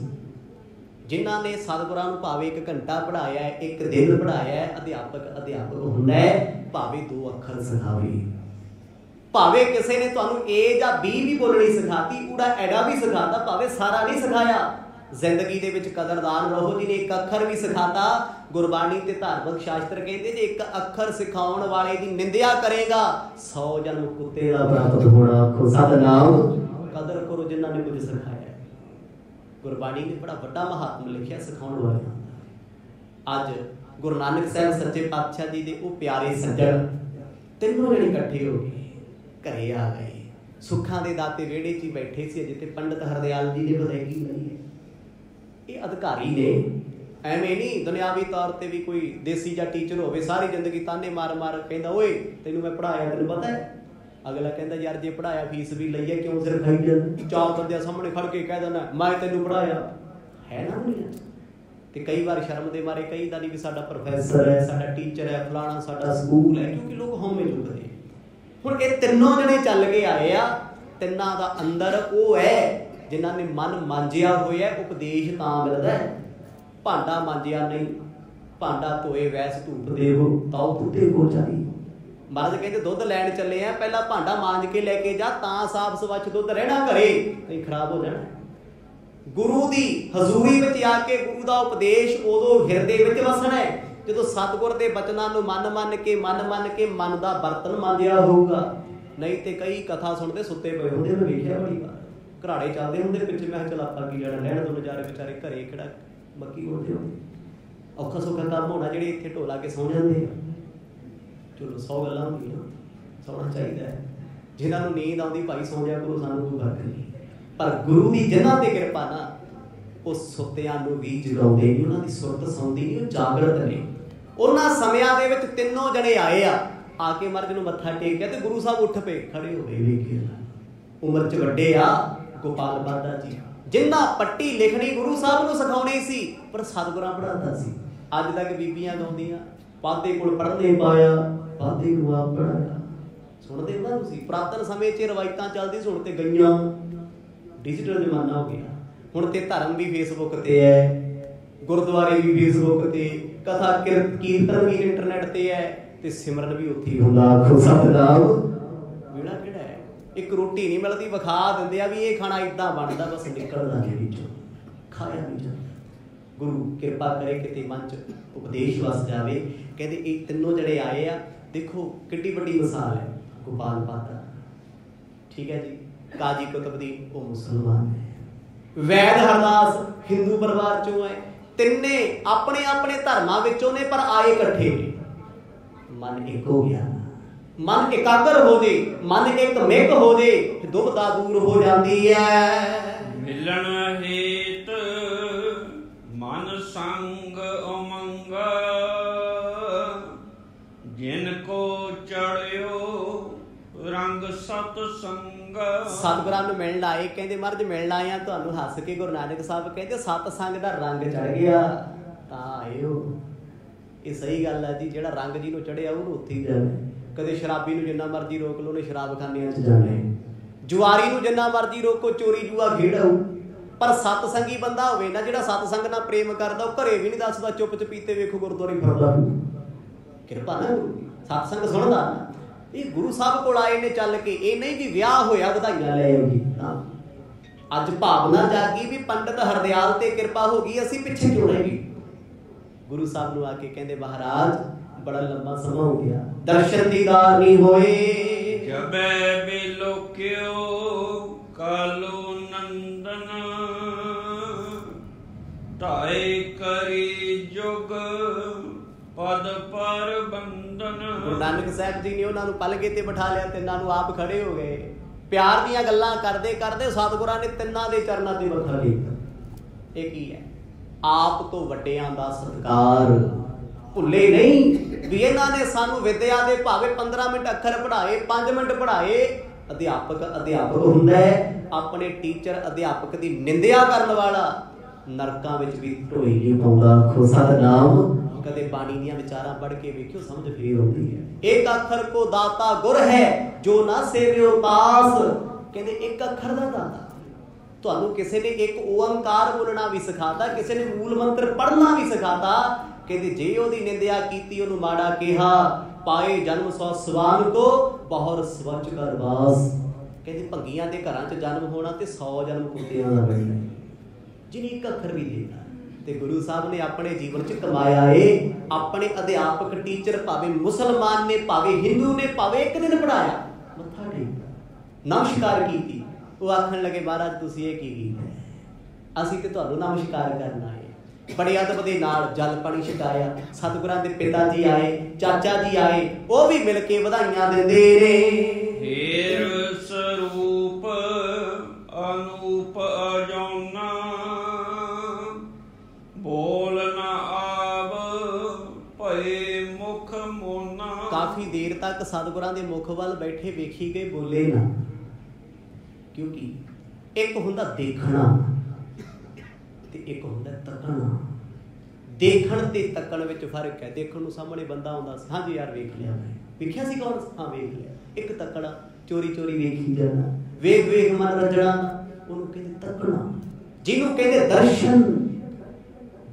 ਜਿਨ੍ਹਾਂ ਨੇ ਸਤਿਗੁਰਾਂ ਨੂੰ ਭਾਵੇਂ 1 ਘੰਟਾ ਪੜ੍ਹਾਇਆ, 1 ਦਿਨ ਪੜ੍ਹਾਇਆ। ਅਧਿਆਪਕ ਹੁੰਦਾ ਹੈ, ਭਾਵੇਂ 2 ਅੱਖਰ ਸਿਖਾਵੇ, ਭਾਵੇਂ ਕਿਸੇ ਨੇ ਤੁਹਾਨੂੰ ਏ ਜਾਂ ਬੀ ਵੀ ਬੋਲਣੀ ਸਿਖਾਤੀ, ਊੜਾ ਐਡਾ ਵੀ ਸਿਖਾਤਾ, ਭਾਵੇਂ ਸਾਰਾ ਨਹੀਂ ਸਿਖਾਇਆ। ਜ਼ਿੰਦਗੀ ਦੇ ਵਿੱਚ ਕਦਰਦਾਨ ਰਹੋ ਜਿਹਨੇ 1 ਅੱਖਰ ਵੀ ਸਿਖਾਤਾ। ਗੁਰਬਾਣੀ ਤੇ ਧਾਰਮਿਕ ਸ਼ਾਸਤਰ ਕਹਿੰਦੇ ਜੇ 1 ਅੱਖਰ ਸਿਖਾਉਣ ਵਾਲੇ ਦੀ ਨਿੰਦਿਆ ਕਰੇਗਾ 100 ਜਨਮ ਕੁੱਤੇ ਦਾ ਪ੍ਰਾਪਤ ਹੋਣਾ। ਆਖੋ ਸਤਿਨਾਮ। ਕਦਰ ਕਰੋ ਜਿਨ੍ਹਾਂ ਨੇ ਕੁਝ ਸਿਖਾਇਆ। ਗੁਰਬਾਣੀ ਨੇ ਬੜਾ ਵੱਡਾ ਮਹਾਤਮ ਲਿਖਿਆ ਸਿਖਾਉਣ ਵਾਲਿਆਂ ਦਾ। ਅੱਜ ਗੁਰੂ ਨਾਨਕ ਸਾਹਿਬ ਸੱਚੇ ਪਾਤਸ਼ਾਹ ਜੀ ਦੇ ਉਹ ਪਿਆਰੇ ਸੱਜਣ ਤਿੰਨੋਂ ਜਣੇ ਇਕੱਠੇ ਹੋ ਗਏ, ਘਰੇ ਆ ਗਏ, ਸੁੱਖਾਂ ਦੇ ਦਾਤੇ ਵਿਹੜੇ 'ਚ ਹੀ ਬੈਠੇ ਸੀ ਜਿੱਥੇ ਪੰਡਤ ਹਰਦਿਆਲ ਜੀ ਨੇ ਬਦੈਗੀ ਲਈ ਹੈ। ਇਹ ਅਧਿਕਾਰੀ ਨੇ, ਐਵੇਂ ਨਹੀਂ ਦੁਨਿਆਵੀ ਤੌਰ ਤੇ ਵੀ ਕੋਈ ਦੇਸੀ ਜਾਂ ਟੀਚਰ ਹੋਵੇ ਸਾਰੀ ਜ਼ਿੰਦਗੀ ਤਾਨੇ ਮਾਰ ਮਾਰ ਕਹਿੰਦਾ ਓਏ ਤੈਨੂੰ ਮੈਂ ਪੜ੍ਹਾਇਆ, ਤੈਨੂੰ ਪਤਾ ਹੈ। ਅਗਲਾ ਕਹਿੰਦਾ ਯਾਰ ਜੇ ਪੜ੍ਹਾਇਆ ਫੀਸ ਵੀ ਲਈ ਹੈ ਕਿਉਂ ਸਿਰ ਖਾਈ ਜਾਂਦਾ, 4 ਬੰਦਿਆਂ ਸਾਹਮਣੇ ਖੜ ਕੇ ਕਹਿ ਦਿੰਦਾ ਮੈਂ ਤੈਨੂੰ ਪੜ੍ਹਾਇਆ, ਹੈ ਨਾ ਦੁਨੀਆ। ਤੇ ਕਈ ਵਾਰ ਸ਼ਰਮ ਦੇ ਮਾਰੇ ਕਹੀਦਾ ਨਹੀਂ ਵੀ ਸਾਡਾ ਪ੍ਰੋਫੈਸਰ ਹੈ, ਸਾਡਾ ਟੀਚਰ ਹੈ, ਫਲਾਣਾ ਸਾਡਾ ਸਕੂਲ ਹੈ, ਕਿਉਂਕਿ ਲੋਕ ਹਉਮੈ ਚੁੱਕਦੇ। ਹੁਣ ਇਹ ਤਿੰਨੋਂ ਜਣੇ ਚੱਲ ਕੇ ਆਏ ਆ, ਤਿੰਨਾਂ ਦਾ ਅੰਦਰ ਉਹ ਹੈ ਜਿਨ੍ਹਾਂ ਨੇ ਮਨ ਮਾਂਜਿਆ ਹੋਇਆ। ਉਪਦੇਸ਼ ਤਾਂ ਮਿਲਦਾ ਹੈ, ਭਾਂਡਾ ਮਾਂਜਿਆ ਨਹੀਂ। ਭਾਂਡਾ ਧੋਏ ਵੈਸ ਧੂਪ ਦੇਵੋ ਤਾਉ ਬੁੱਢੇ ਕੋ ਚਾਹੀ। ਮਹਾਰਾਜ ਕਹਿੰਦੇ ਦੁੱਧ ਲੈਣ ਚੱਲੇ ਆ, ਪਹਿਲਾਂ ਭਾਂਡਾ ਮਾਂਜ ਕੇ ਲੈ ਕੇ ਜਾ, ਤਾਂ ਸਾਫ਼ ਸਵੱਛ ਦੁੱਧ ਰਹਿਣਾ ਘਰੇ, ਨਹੀਂ ਖਰਾਬ ਹੋ ਜਾਣਾ। ਗੁਰੂ ਦੀ ਹਜ਼ੂਰੀ ਵਿੱਚ ਆ ਕੇ ਗੁਰੂ ਦਾ ਉਪਦੇਸ਼ ਉਦੋਂ ਹਿਰਦੇ ਵਿੱਚ ਵਸਣਾ ਹੈ ਜਦੋਂ ਸਤਿਗੁਰ ਦੇ ਬਚਨਾਂ ਨੂੰ ਮਨ ਮੰਨ ਕੇ ਮਨ ਦਾ ਬਰਤਨ ਮਾਂਜਿਆ ਹੋਊਗਾ। ਨਹੀਂ ਤੇ ਕਈ ਕਥਾ ਸੁਣਦੇ ਸੁੱਤੇ ਪਏ ਹੁੰਦੇ, ਮੈਂ ਵੇਖਿਆ ਬੜੀ ਵਾਰ, ਘਰਾੜੇ ਚੱਲਦੇ ਹੁੰਦੇ ਪਿੱਛੇ। ਮੈਂ ਕਿਹਾ ਚੱਲ ਆਪਾਂ ਕੀ ਜਾਣਾ, ਰਹਿਣ ਦੋ ਨਜ਼ਾਰੇ ਵਿਚਾਰੇ ਘਰੇ ਕਿਹੜਾ ਮੱਕੀ ਹੁੰਦੇ ਹੋ, ਔਖਾ ਸੌਖਾ ਕੰਮ ਹੋਣਾ, ਜਿਹੜੇ ਇੱਥੇ ਢੋਲਾ ਕੇ ਸੌ ਜਾਂਦੇ ਆ। ਚਲੋ 100 ਗੱਲਾਂ ਹੁੰਦੀਆਂ, ਸੌਣਾ ਚਾਹੀਦਾ ਹੈ। ਜਿਨ੍ਹਾਂ ਨੂੰ ਨੀਂਦ ਆਉਂਦੀ ਭਾਈ ਸੌ ਜਾ ਕਰੋ, ਸਾਨੂੰ ਕੋਈ ਫਰਕ ਨਹੀਂ। ਪਰ ਗੁਰੂ ਦੀ ਜਿਨ੍ਹਾਂ ਤੇ ਕਿਰਪਾ ਨਾ, ਉਹ ਸੁੱਤਿਆਂ ਨੂੰ ਵੀ ਜਗਾਉਂਦੇ ਨੇ, ਉਹਨਾਂ ਦੀ ਸੁਰਤ ਸੌਂਦੀ ਨਹੀਂ, ਉਹ ਜਾਗਰਤ ਨੇ। ਉਹਨਾਂ ਸਮਿਆਂ ਦੇ ਵਿੱਚ ਤਿੰਨੋਂ ਜਣੇ ਆਏ ਆ ਕੇ ਮਰਜ ਨੂੰ ਮੱਥਾ ਟੇਕਿਆ ਤੇ ਗੁਰੂ ਸਾਹਿਬ ਉੱਠ ਪਏ, ਖੜੇ ਹੋ ਗਏ। ਵੇਖਿਆ ਉਮਰ 'ਚ ਵੱਡੇ ਆ ਗੋਪਾਲ ਬਾਦਾ ਜੀ, ਜਿੰਨਾ ਪੱਟੀ ਲਿਖਣੀ ਗੁਰੂ ਸਾਹਿਬ ਨੂੰ ਸਿਖਾਉਣੀ ਸੀ, ਪਰ ਸਤਿਗੁਰਾਂ ਪੜ੍ਹਾਉਂਦਾ ਸੀ। ਅੱਜ ਤੱਕ ਬੀਬੀਆਂ ਗਾਉਂਦੀਆਂ ਪਾਦੇ ਕੋਲ ਪੜ੍ਹਨੇ ਪਾਇਆ, ਪਾਦੇ ਨੂੰ ਆਪ ਪੜ੍ਹਾਇਆ। ਸੁਣਦੇ ਹੋ ਨਾ ਤੁਸੀਂ, ਪੁਰਾਤਨ ਸਮੇਂ 'ਚ ਰਵਾਇਤਾਂ ਚੱਲਦੀ, ਸੁਣ ਤੇ ਗਈਆਂ। ਡਿਜੀਟਲ ਜ਼ਮਾਨਾ ਹੋ ਗਿਆ ਹੁਣ, ਤੇ ਧਰਮ ਵੀ ਫੇਸਬੁੱਕ ਤੇ ਹੈ, ਗੁਰਦੁਆਰੇ ਵੀ ਫੇਸਬੁੱਕ ਤੇ, ਕਥਾ ਕੀਰਤਨ ਵੀ ਇੰਟਰਨੈਟ ਤੇ ਹੈ, ਤੇ ਸਿਮਰਨ ਵੀ ਉੱਥੇ ਹੀ ਹੁੰਦਾ। ਆਖੋ ਸਤਿਨਾਮ। ਵੇਲਾ ਕਿਹੜਾ ਹੈ, ਇੱਕ ਰੋਟੀ ਨਹੀਂ ਮਿਲਦੀ, ਵਿਖਾ ਦਿੰਦੇ ਆ ਵੀ ਇਹ ਖਾਣਾ ਏਦਾਂ ਬਣਦਾ, ਬਸ ਨਿਕਲਦਾ ਨਹੀਂ ਵਿੱਚੋਂ, ਖਾਇਆ ਨਹੀਂ ਜਾਂਦਾ। ਗੁਰੂ ਕਿਰਪਾ ਕਰੇ ਕਿਤੇ ਮਨ 'ਚ ਉਪਦੇਸ਼ ਵਸ ਜਾਵੇ। ਕਹਿੰਦੇ ਇਹ ਤਿੰਨੋਂ ਜਿਹੜੇ ਆਏ ਆ, ਦੇਖੋ ਕਿੱਡੀ ਵੱਡੀ ਮਿਸਾਲ ਹੈ। ਗੋਪਾਲ ਪਾਦਾ, ਠੀਕ ਹੈ ਜੀ, ਕਾਜੀ ਕੁਤਬਦੀ ਉਹ ਮੁਸਲਮਾਨ ਹੈ, ਵੈਦ ਹਰਦਾਸ ਹਿੰਦੂ ਪਰਿਵਾਰ ਚੋਂ ਹੈ। ਤਿੰਨੇ ਆਪਣੇ ਆਪਣੇ ਧਰਮਾਂ ਵਿੱਚੋਂ ਨੇ, ਪਰ ਆਏ ਇਕੱਠੇ ਨੇ। ਮਨ ਇੱਕ ਹੋ ਗਿਆ, ਮਨ ਇਕਾਗਰ ਹੋ ਜੇ, ਮਨ ਇੱਕ ਮਿਕ ਹੋ ਜੇ, ਦੁਬਦਾ ਦੂਰ ਹੋ ਜਾਂਦੀ ਹੈ। ਮਿਲਣ ਹੇਤ ਮਨ ਸੰਗ ਉਮੰਗ, ਜਿਨ ਕੋ ਚੜਿਓ ਰੰਗ ਸਤ ਸੰਗ। ਸਤਿਗੁਰਾਂ ਨੂੰ ਮਿਲਣ ਆਏ, ਕਹਿੰਦੇ ਮਹਾਰਾਜ ਮਿਲਣ ਆਏ ਆ ਤੁਹਾਨੂੰ। ਹੱਸ ਕੇ ਗੁਰੂ ਨਾਨਕ ਸਾਹਿਬ ਕਹਿੰਦੇ ਸਤ ਸੰਗ ਦਾ ਰੰਗ ਚੜ ਗਿਆ ਤਾਂ ਆਏ ਹੋ। ਇਹ ਸਹੀ ਗੱਲ ਹੈ ਜੀ, ਜਿਹੜਾ ਰੰਗ ਜਿਹਨੂੰ ਚੜਿਆ ਉਹਨੂੰ ਉੱਥੇ ਹੀ ਜਾਣਾ। ਕਦੇ ਸ਼ਰਾਬੀ ਨੂੰ ਜਿੰਨਾ ਮਰਜ਼ੀ ਰੋਕ ਲਓ ਉਹਨੇ ਸ਼ਰਾਬਖਾਨਿਆਂ 'ਚ ਜਾਣਾ ਹੈ। ਜੁਆਰੀ ਨੂੰ ਜਿੰਨਾ ਮਰਜ਼ੀ ਰੋਕੋ ਚੋਰੀ ਜੂਆ ਖੇਡਾਊ। ਪਰ ਸਤ ਸੰਗੀ ਬੰਦਾ ਹੋਵੇ ਨਾ, ਜਿਹੜਾ ਸਤ ਸੰਗ ਨਾਲ ਪ੍ਰੇਮ ਕਰਦਾ, ਉਹ ਘਰੇ ਵੀ ਨਹੀਂ ਦੱਸਦਾ, ਚੁੱਪ ਚਪੀਤੇ ਵੇਖੋ ਗੁਰਦੁਆਰੇ ਫਿਰਦਾ। ਕਿਰਪਾ ਨਾ ਸਤ ਸੰਗ ਸੁਣਦਾ ਨਾ। ਇਹ ਗੁਰੂ ਸਾਹਿਬ ਕੋਲ ਆਏ ਨੇ ਚੱਲ ਕੇ, ਇਹ ਨਹੀਂ ਵੀ ਵਿਆਹ ਹੋਇਆ ਵਧਾਈਆਂ ਲੈ ਆਉਗੀ। ਅੱਜ ਭਾਵਨਾ ਜਾਗੀ ਵੀ ਪੰਡਤ ਹਰਦਿਆਲ ਤੇ ਕਿਰਪਾ ਹੋ ਗਈ, ਅਸੀਂ ਪਿੱਛੇ ਕਿਉਂ ਰਹਿ ਗਏ। ਗੁਰੂ ਸਾਹਿਬ ਨੂੰ ਆ ਕੇ ਕਹਿੰਦੇ ਮਹਾਰਾਜ ਬੜਾ ਲੰਬਾ ਸਮਾਂ ਹੋ ਗਿਆ, ਦਰਸ਼ਨ ਦੀਦਾਰ ਨਹੀਂ ਹੋਏ। ਜਬੈ ਬਿਲੋਕਿਓ ਕਾਲੋ ਨੰਦਨ, ਢਾਏ ਕਰੀ ਜੁਗ ਪਦ ਪਰ ਬੰਦਨ। ਗੁਰੂ ਨਾਨਕ ਸਾਹਿਬ ਜੀ ਨੇ ਉਹਨਾਂ ਨੂੰ ਪਲਗੇ ਤੇ ਬਿਠਾ ਲਿਆ, ਤਿੰਨਾਂ ਨੂੰ ਆਪ ਖੜੇ ਹੋ ਗਏ। ਪਿਆਰ ਦੀਆਂ ਗੱਲਾਂ ਕਰਦੇ ਕਰਦੇ ਸਤਿਗੁਰਾਂ ਨੇ ਤਿੰਨਾਂ ਦੇ ਚਰਨਾਂ ਤੇ ਮੱਥਾ ਟੇਕਿਆ। ਇਹ ਕੀ ਹੈ? ਆਪ ਤੋਂ ਵੱਡਿਆਂ ਦਾ ਸਤਿਕਾਰ। ਭੁੱਲੇ ਨਹੀਂ ਵੀ ਇਹਨਾਂ ਨੇ ਸਾਨੂੰ ਵਿਦਿਆ ਦੇ ਭਾਵੇਂ 15 ਮਿੰਟ ਅੱਖਰ ਪੜ੍ਹਾਏ, 5 ਮਿੰਟ ਪੜ੍ਹਾਏ। ਅਧਿਆਪਕ ਅਧਿਆਪਕ ਹੁੰਦਾ ਹੈ, ਆਪਣੇ ਟੀਚਰ ਅਧਿਆਪਕ ਦੀ ਨਿੰਦਿਆ ਕਰਨ ਵਾਲਾ ਨਰਕਾਂ ਵਿੱਚ ਵੀ ਢੋਈ ਨਹੀਂ ਪਾਉਂਦਾ। ਆਖੋ ਸਤਿਨਾਮ। ਕਦੇ ਬਾਣੀ ਦੀਆਂ ਵਿਚਾਰਾਂ ਪੜ੍ਹ ਕੇ ਵੇਖਿਓ, ਸਮਝ ਫੇਰ ਆਉਂਦੀ ਹੈ। ਇੱਕ ਅੱਖਰ ਕੋ ਦਾਤਾ ਗੁਰ ਹੈ, ਜੋ ਨਾ ਸੇਵਿਓ ਪਾਸ। ਕਹਿੰਦੇ ਇੱਕ ਅੱਖਰ ਦਾ ਦਾਤਾ। ਤੁਹਾਨੂੰ ਕਿਸੇ ਨੇ ਇੱਕ ਓੰਕਾਰ ਬੋਲਣਾ ਵੀ ਸਿਖਾਤਾ, ਕਿਸੇ ਨੇ ਮੂਲ ਮੰਤਰ ਪੜ੍ਹਨਾ ਵੀ ਸਿਖਾਤਾ। ਕਹਿੰਦੇ ਜੇ ਉਹਦੀ ਨਿੰਦਿਆ ਕੀਤੀ, ਉਹਨੂੰ ਮਾੜਾ ਕਿਹਾ, ਪਾਏ ਜਨਮ ਸੌ ਸਵਾਨ ਕੋ ਬਹੁਰ ਸਵਚ ਕਰ ਵਾਸ। ਕਹਿੰਦੇ ਭੰਗੀਆਂ ਦੇ ਘਰਾਂ 'ਚ ਜਨਮ ਹੋਣਾ ਤੇ 100 ਜਨਮ ਕੁੱਤਿਆਂ ਦਾ ਮਿਲਣਾ, ਜਿਹਨੇ ਇੱਕ ਅੱਖਰ ਵੀ ਦੇਣਾ। ਤੇ ਗੁਰੂ ਸਾਹਿਬ ਨੇ ਆਪਣੇ ਜੀਵਨ 'ਚ ਕਮਾਇਆ ਏ। ਆਪਣੇ ਅਧਿਆਪਕ ਟੀਚਰ ਭਾਵੇਂ ਮੁਸਲਮਾਨ ਨੇ, ਭਾਵੇਂ ਹਿੰਦੂ ਨੇ, ਭਾਵੇਂ ਇੱਕ ਦਿਨ ਪੜ੍ਹਾਇਆ, ਮੱਥਾ ਟੇਕਿਆ, ਨਮਸਕਾਰ ਕੀਤੀ। ਉਹ ਆਖਣ ਲੱਗੇ ਮਹਾਰਾਜ ਤੁਸੀਂ ਇਹ ਕੀ ਕੀਤਾ? ਅਸੀਂ ਤੇ ਤੁਹਾਨੂੰ ਨਮਸਕਾਰ ਕਰਨਾ ਹੈ। ਬੜੇ ਅਦਬ ਦੇ ਨਾਲ ਜਲ ਪਾਣੀ ਛਕਾਇਆ। ਸਤਿਗੁਰਾਂ ਦੇ ਪਿਤਾ ਜੀ ਆਏ, ਚਾਚਾ ਜੀ ਆਏ, ਉਹ ਵੀ ਮਿਲ ਕੇ ਵਧਾਈਆਂ ਦਿੰਦੇ ਨੇ। ਹੇਰ ਸਰੂਪ ਅਨੂਪ ਅਜੌਨਾ, ਬੋਲ ਨਾ ਆਵ ਭਏ ਮੁਖ ਮੋਨਾ। ਕਾਫੀ ਦੇਰ ਤੱਕ ਸਤਿਗੁਰਾਂ ਦੇ ਮੁਖ ਵੱਲ ਬੈਠੇ ਵੇਖੀ ਗਏ, ਬੋਲੇ ਨਾ। ਕਿਉਂਕਿ ਇੱਕ ਹੁੰਦਾ ਦੇਖਣਾ ਤੇ ਇੱਕ ਹੁੰਦਾ ਤੱਕਣਾ। ਦੇਖਣ ਤੇ ਤੱਕਣ ਵਿੱਚ ਫਰਕ ਹੈ। ਦੇਖਣ ਨੂੰ ਸਾਹਮਣੇ ਬੰਦਾ ਆਉਂਦਾ ਸੀ, ਹਾਂਜੀ ਯਾਰ ਵੇਖ ਲਿਆ ਮੈਂ, ਵੇਖਿਆ ਸੀ ਕੌਣ? ਹਾਂ ਵੇਖ ਲਿਆ। ਇੱਕ ਤੱਕਣਾ, ਚੋਰੀ ਚੋਰੀ ਵੇਖੀ ਜਾਣਾ, ਵੇਖ ਵੇਖ ਮਨ ਰਜਣਾ, ਉਹਨੂੰ ਕਹਿੰਦੇ ਤੱਕਣਾ। ਜਿਹਨੂੰ ਕਹਿੰਦੇ ਦਰਸ਼ਨ।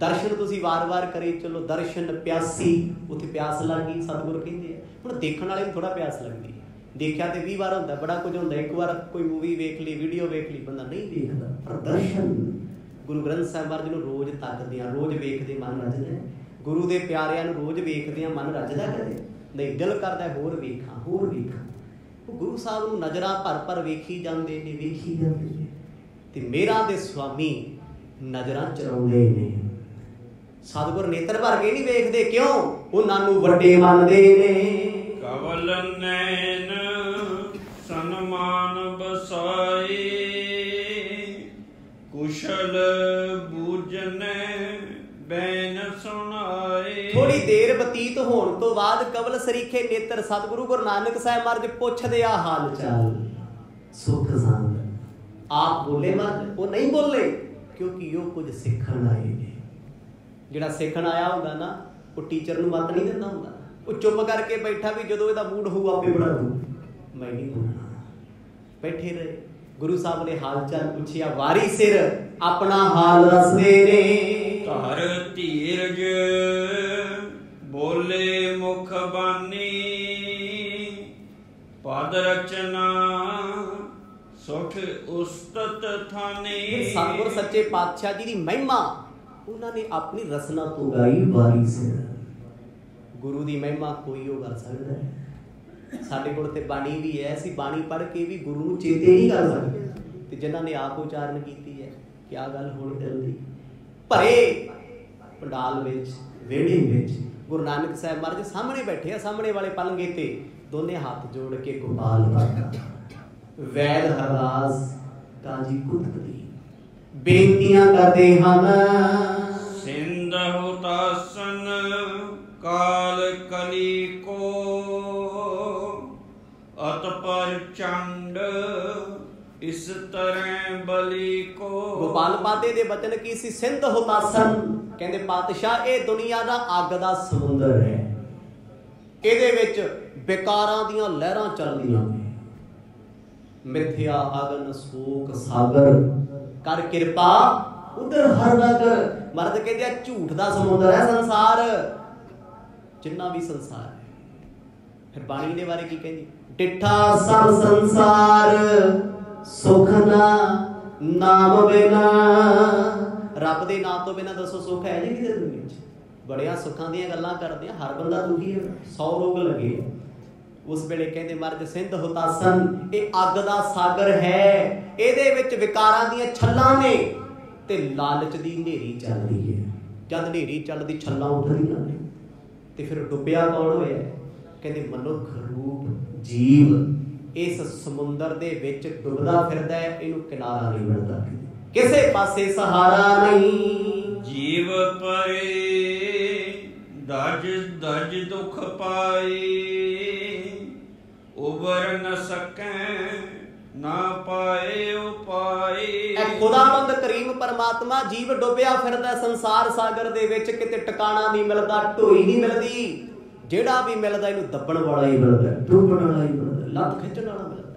ਦਰਸ਼ਨ ਤੁਸੀਂ ਵਾਰ-ਵਾਰ ਕਰੇ ਚਲੋ, ਦਰਸ਼ਨ ਪਿਆਸੀ, ਉੱਥੇ ਪਿਆਸ ਲੱਗ ਗਈ। ਸਤਿਗੁਰ ਕਹਿੰਦੇ ਆ ਹੁਣ ਦੇਖਣ ਵਾਲੇ ਨੂੰ ਥੋੜਾ ਪਿਆਸ ਲੱਗਦੀ ਹੈ। ਦੇਖਿਆ ਤੇ 20 ਵਾਰ ਹੁੰਦਾ, ਬੜਾ ਕੁਝ ਹੁੰਦਾ। ਇੱਕ ਵਾਰ ਕੋਈ ਮੂਵੀ ਵੇਖ ਲਈ, ਵੀਡੀਓ ਵੇਖ ਲਈ, ਬੰਦਾ ਨਹੀਂ ਵੇਖਦਾ। ਪਰ ਦਰਸ਼ਨ, ਗੁਰੂ ਗ੍ਰੰਥ ਸਾਹਿਬ ਮਹਾਰਾਜ ਨੂੰ ਰੋਜ਼ ਤੱਕਦੇ ਆ, ਰੋਜ਼ ਵੇਖਦੇ ਮਨ ਰੱਜਦਾ। ਗੁਰੂ ਦੇ ਪਿਆਰਿਆਂ ਨੂੰ ਰੋਜ਼ ਵੇਖਦੇ ਆ, ਮਨ ਰੱਜਦਾ ਕਦੇ ਨਹੀਂ, ਦਿਲ ਕਰਦਾ ਹੋਰ ਵੇਖਾਂ ਹੋਰ ਵੇਖਾਂ। ਉਹ ਗੁਰੂ ਸਾਹਿਬ ਨੂੰ ਨਜ਼ਰਾਂ ਭਰ ਭਰ ਵੇਖੀ ਜਾਂਦੇ ਨੇ, ਵੇਖੀ ਜਾਂਦੇ ਨੇ। ਤੇ ਮੇਰਾ ਦੇ ਸੁਆਮੀ ਨਜ਼ਰਾਂ ਚਰਾਉਂਦੇ ਨੇ। ਸਤਿਗੁਰ ਨੇਤਰ ਭਰ ਕੇ ਨਹੀਂ ਵੇਖਦੇ, ਕਿਉਂ? ਉਹਨਾਂ ਨੂੰ ਵੱਡੇ ਮੰਨਦੇ ਨੇ। ਕਵਲ ਨੈਣ ਸਨਮਾਨ ਬਸਾਈ, ਕੁਸ਼ਲ ਬੂਝਨੇ ਬੈਨ ਸੁਣਾਏ। ਥੋੜੀ ਦੇਰ ਬਤੀਤ ਹੋਣ ਤੋਂ ਬਾਅਦ ਕਵਲ ਸਰੀਖੇ ਨੇਤਰ ਸਤਿਗੁਰੂ ਗੁਰੂ ਨਾਨਕ ਸਾਹਿਬ ਮਹਾਰਾਜ ਪੁੱਛਦੇ ਆ ਹਾਲ ਚਾਲ, ਸੁਖ ਸੰਗ। ਆਪ ਬੋਲੇ ਮਤ, ਉਹ ਨਹੀਂ ਬੋਲੇ, ਕਿਉਂਕਿ ਉਹ ਕੁਝ ਸਿੱਖਣ ਆਏ ਨੇ। ਜਿਹੜਾ ਸਿੱਖਣ ਆਇਆ ਹੁੰਦਾ ਨਾ, ਉਹ ਟੀਚਰ ਨੂੰ ਮਤ ਨਹੀਂ ਦਿੰਦਾ ਹੁੰਦਾ। ਉਹ ਚੁੱਪ ਕਰਕੇ ਬੈਠਾ ਵੀ ਜਦੋਂ ਇਹਦਾ ਮੂਡ ਹੋਊ ਆਪੇ ਬਣਾ ਦੂ, ਮੈਂ ਨਹੀਂ ਬੋਲਣਾ। ਬੈਠੇ ਰਹੇ। ਗੁਰੂ ਸਾਹਿਬ ਨੇ ਹਾਲ ਚਾਲ ਪੁੱਛਿਆ, ਵਾਰੀ ਸਿਰ ਆਪਣਾ ਹਾਲ ਦੱਸਦੇ ਨੇ। ਧਰ ਧੀਰਜ ਬੋਲੇ ਮੁਖ ਬਾਨੀ, ਪਦ ਰਚਨਾ ਸੁਖ ਉਸਤਤ ਥਾਨੀ। ਸਤਿਗੁਰ ਸੱਚੇ ਪਾਤਸ਼ਾਹ ਜੀ ਦੀ ਮਹਿਮਾ ਉਹਨਾਂ ਨੇ ਆਪਣੀ ਰਸਨਾ ਤੋਂ ਗਾਈ, ਵਾਰੀ ਸਿਰ। ਗੁਰੂ ਦੀ ਮਹਿਮਾ ਕੋਈ ਉਹ ਕਰ ਸਕਦਾ ਹੈ? ਸਾਡੇ ਕੋਲ ਤੇ ਬਾਣੀ ਵੀ ਹੈ, ਅਸੀਂ ਬਾਣੀ ਪੜ੍ਹ ਕੇ ਵੀ ਗੁਰੂ ਨੂੰ ਚੇਤੇ ਨਹੀਂ ਕਰ ਸਕਦੇ। ਤੇ ਜਿਨ੍ਹਾਂ ਨੇ ਆਪ ਉਚਾਰਨ ਕੀਤੀ ਹੈ, ਕਿਆ ਗੱਲ ਹੁਣ ਦਿਲ ਦੀ। ਭਰੇ ਪੰਡਾਲ ਵਿੱਚ, ਵਿਹੜੇ ਵਿੱਚ ਗੁਰੂ ਨਾਨਕ ਸਾਹਿਬ ਮਹਾਰਾਜ ਸਾਹਮਣੇ ਬੈਠੇ ਆ, ਸਾਹਮਣੇ ਵਾਲੇ ਪਲੰਗੇ ਤੇ ਦੋਨੇ ਹੱਥ ਜੋੜ ਕੇ ਗੋਪਾਲ ਬਾਬਾ ਵੈਦ ਹਰਦਾਸ ਕਾਜੀ ਕੁਤਬਦੀ ਬੇਨਤੀਆਂ ਕਰਦੇ ਹਨ। ਸਿੰਧ ਹੁਤਾਸਨ ਕਾਲ ਕਲੀ ਕੋ, अत पर चंड इस तरह बलि को। गोपाल पादे दे बचन की सी सिंध हुतासन, कहंदे पातशाह ये दुनिया दा अग दा समुंदर है, ਇਹਦੇ ਵਿੱਚ ਵਿਕਾਰਾਂ ਦੀਆਂ ਲਹਿਰਾਂ ਚੱਲਦੀਆਂ ਨੇ। ਮਿੱਥਿਆ ਅਗਨ ਸੋਕ ਸਾਗਰ ਕਰ ਕਿਰਪਾ ਉਧਰ ਹਰ ਨਗਰ। ਮਰਦ ਕਹਿੰਦੇ ਆ ਝੂਠ ਦਾ ਸਮੁੰਦਰ ਹੈ ਸੰਸਾਰ, ਜਿੰਨਾ ਵੀ ਸੰਸਾਰ ਹੈ। ਫਿਰ ਬਾਣੀ ਦੇ ਬਾਰੇ ਕੀ ਕਹਿੰਦੀ? ਡਿੱਠਾ ਸਭ ਸੰਸਾਰ ਸੁਖ ਨਾ ਨਾਮ ਬਿਨਾ। ਰੱਬ ਦੇ ਨਾਮ ਤੋਂ ਬਿਨਾ ਦੱਸੋ ਸੁੱਖ ਹੈ ਜੀ ਕਿਤੇ ਦੁਨੀਆ 'ਚ? ਬੜਿਆਂ ਸੁੱਖਾਂ ਦੀਆਂ ਗੱਲਾਂ ਕਰਦੇ ਆ, ਹਰ ਬੰਦਾ ਦੁਖੀ ਹੈ, 100 ਰੋਗ ਲੱਗੇ। ਉਸ ਵੇਲੇ ਕਹਿੰਦੇ ਮਰਦ ਸਿੰਧ ਹੁਤਾਸਨ, ਇਹ ਅੱਗ ਦਾ ਸਾਗਰ ਹੈ, ਇਹਦੇ ਵਿੱਚ ਵਿਕਾਰਾਂ ਦੀਆਂ ਛੱਲਾਂ ਨੇ ਤੇ ਲਾਲਚ ਦੀ ਹਨੇਰੀ ਚੱਲਦੀ ਹੈ। ਜਦ ਹਨੇਰੀ ਚੱਲਦੀ ਛੱਲਾਂ ਉੱਠਦੀਆਂ ਨੇ ਤੇ ਫਿਰ ਡੁੱਬਿਆ ਕੌਣ ਹੋਇਆ? ਕਹਿੰਦੇ ਮਨੁੱਖ ਰੂਪ ਜੀਵ ਇਸ ਸਮੁੰਦਰ ਦੇ ਵਿੱਚ ਡੁੱਬਦਾ ਫਿਰਦਾ ਹੈ, ਇਹਨੂੰ ਕਿਨਾਰਾ ਨਹੀਂ ਮਿਲਦਾ, ਕਿਸੇ ਪਾਸੇ ਸਹਾਰਾ ਨਹੀਂ। ਜੀਵ ਪਰੇ ਦਜ ਦਜ ਦੁਖ ਪਾਈ, ਉਬਰ ਨ ਸਕੈ ਨਾ ਪਾਏ ਉਪਾਈ। ਇਹ ਖੁਦਾਵੰਦ ਕਰੀਮ ਪਰਮਾਤਮਾ ਜੀਵ ਡੁੱਬਿਆ ਫਿਰਦਾ ਸੰਸਾਰ ਸਾਗਰ ਦੇ ਵਿੱਚ, ਕਿਤੇ ਟਿਕਾਣਾ ਨਹੀਂ ਮਿਲਦਾ, ਢੋਈ ਨਹੀਂ ਮਿਲਦੀ। ਜਿਹੜਾ ਵੀ ਮਿਲਦਾ ਇਹਨੂੰ ਦੱਬਣ ਵਾਲਾ ਹੀ ਮਿਲਦਾ, ਡੁੱਬਣ ਵਾਲਾ ਹੀ ਮਿਲਦਾ, ਲੱਤ ਖਿੱਚਣ ਵਾਲਾ ਮਿਲਦਾ,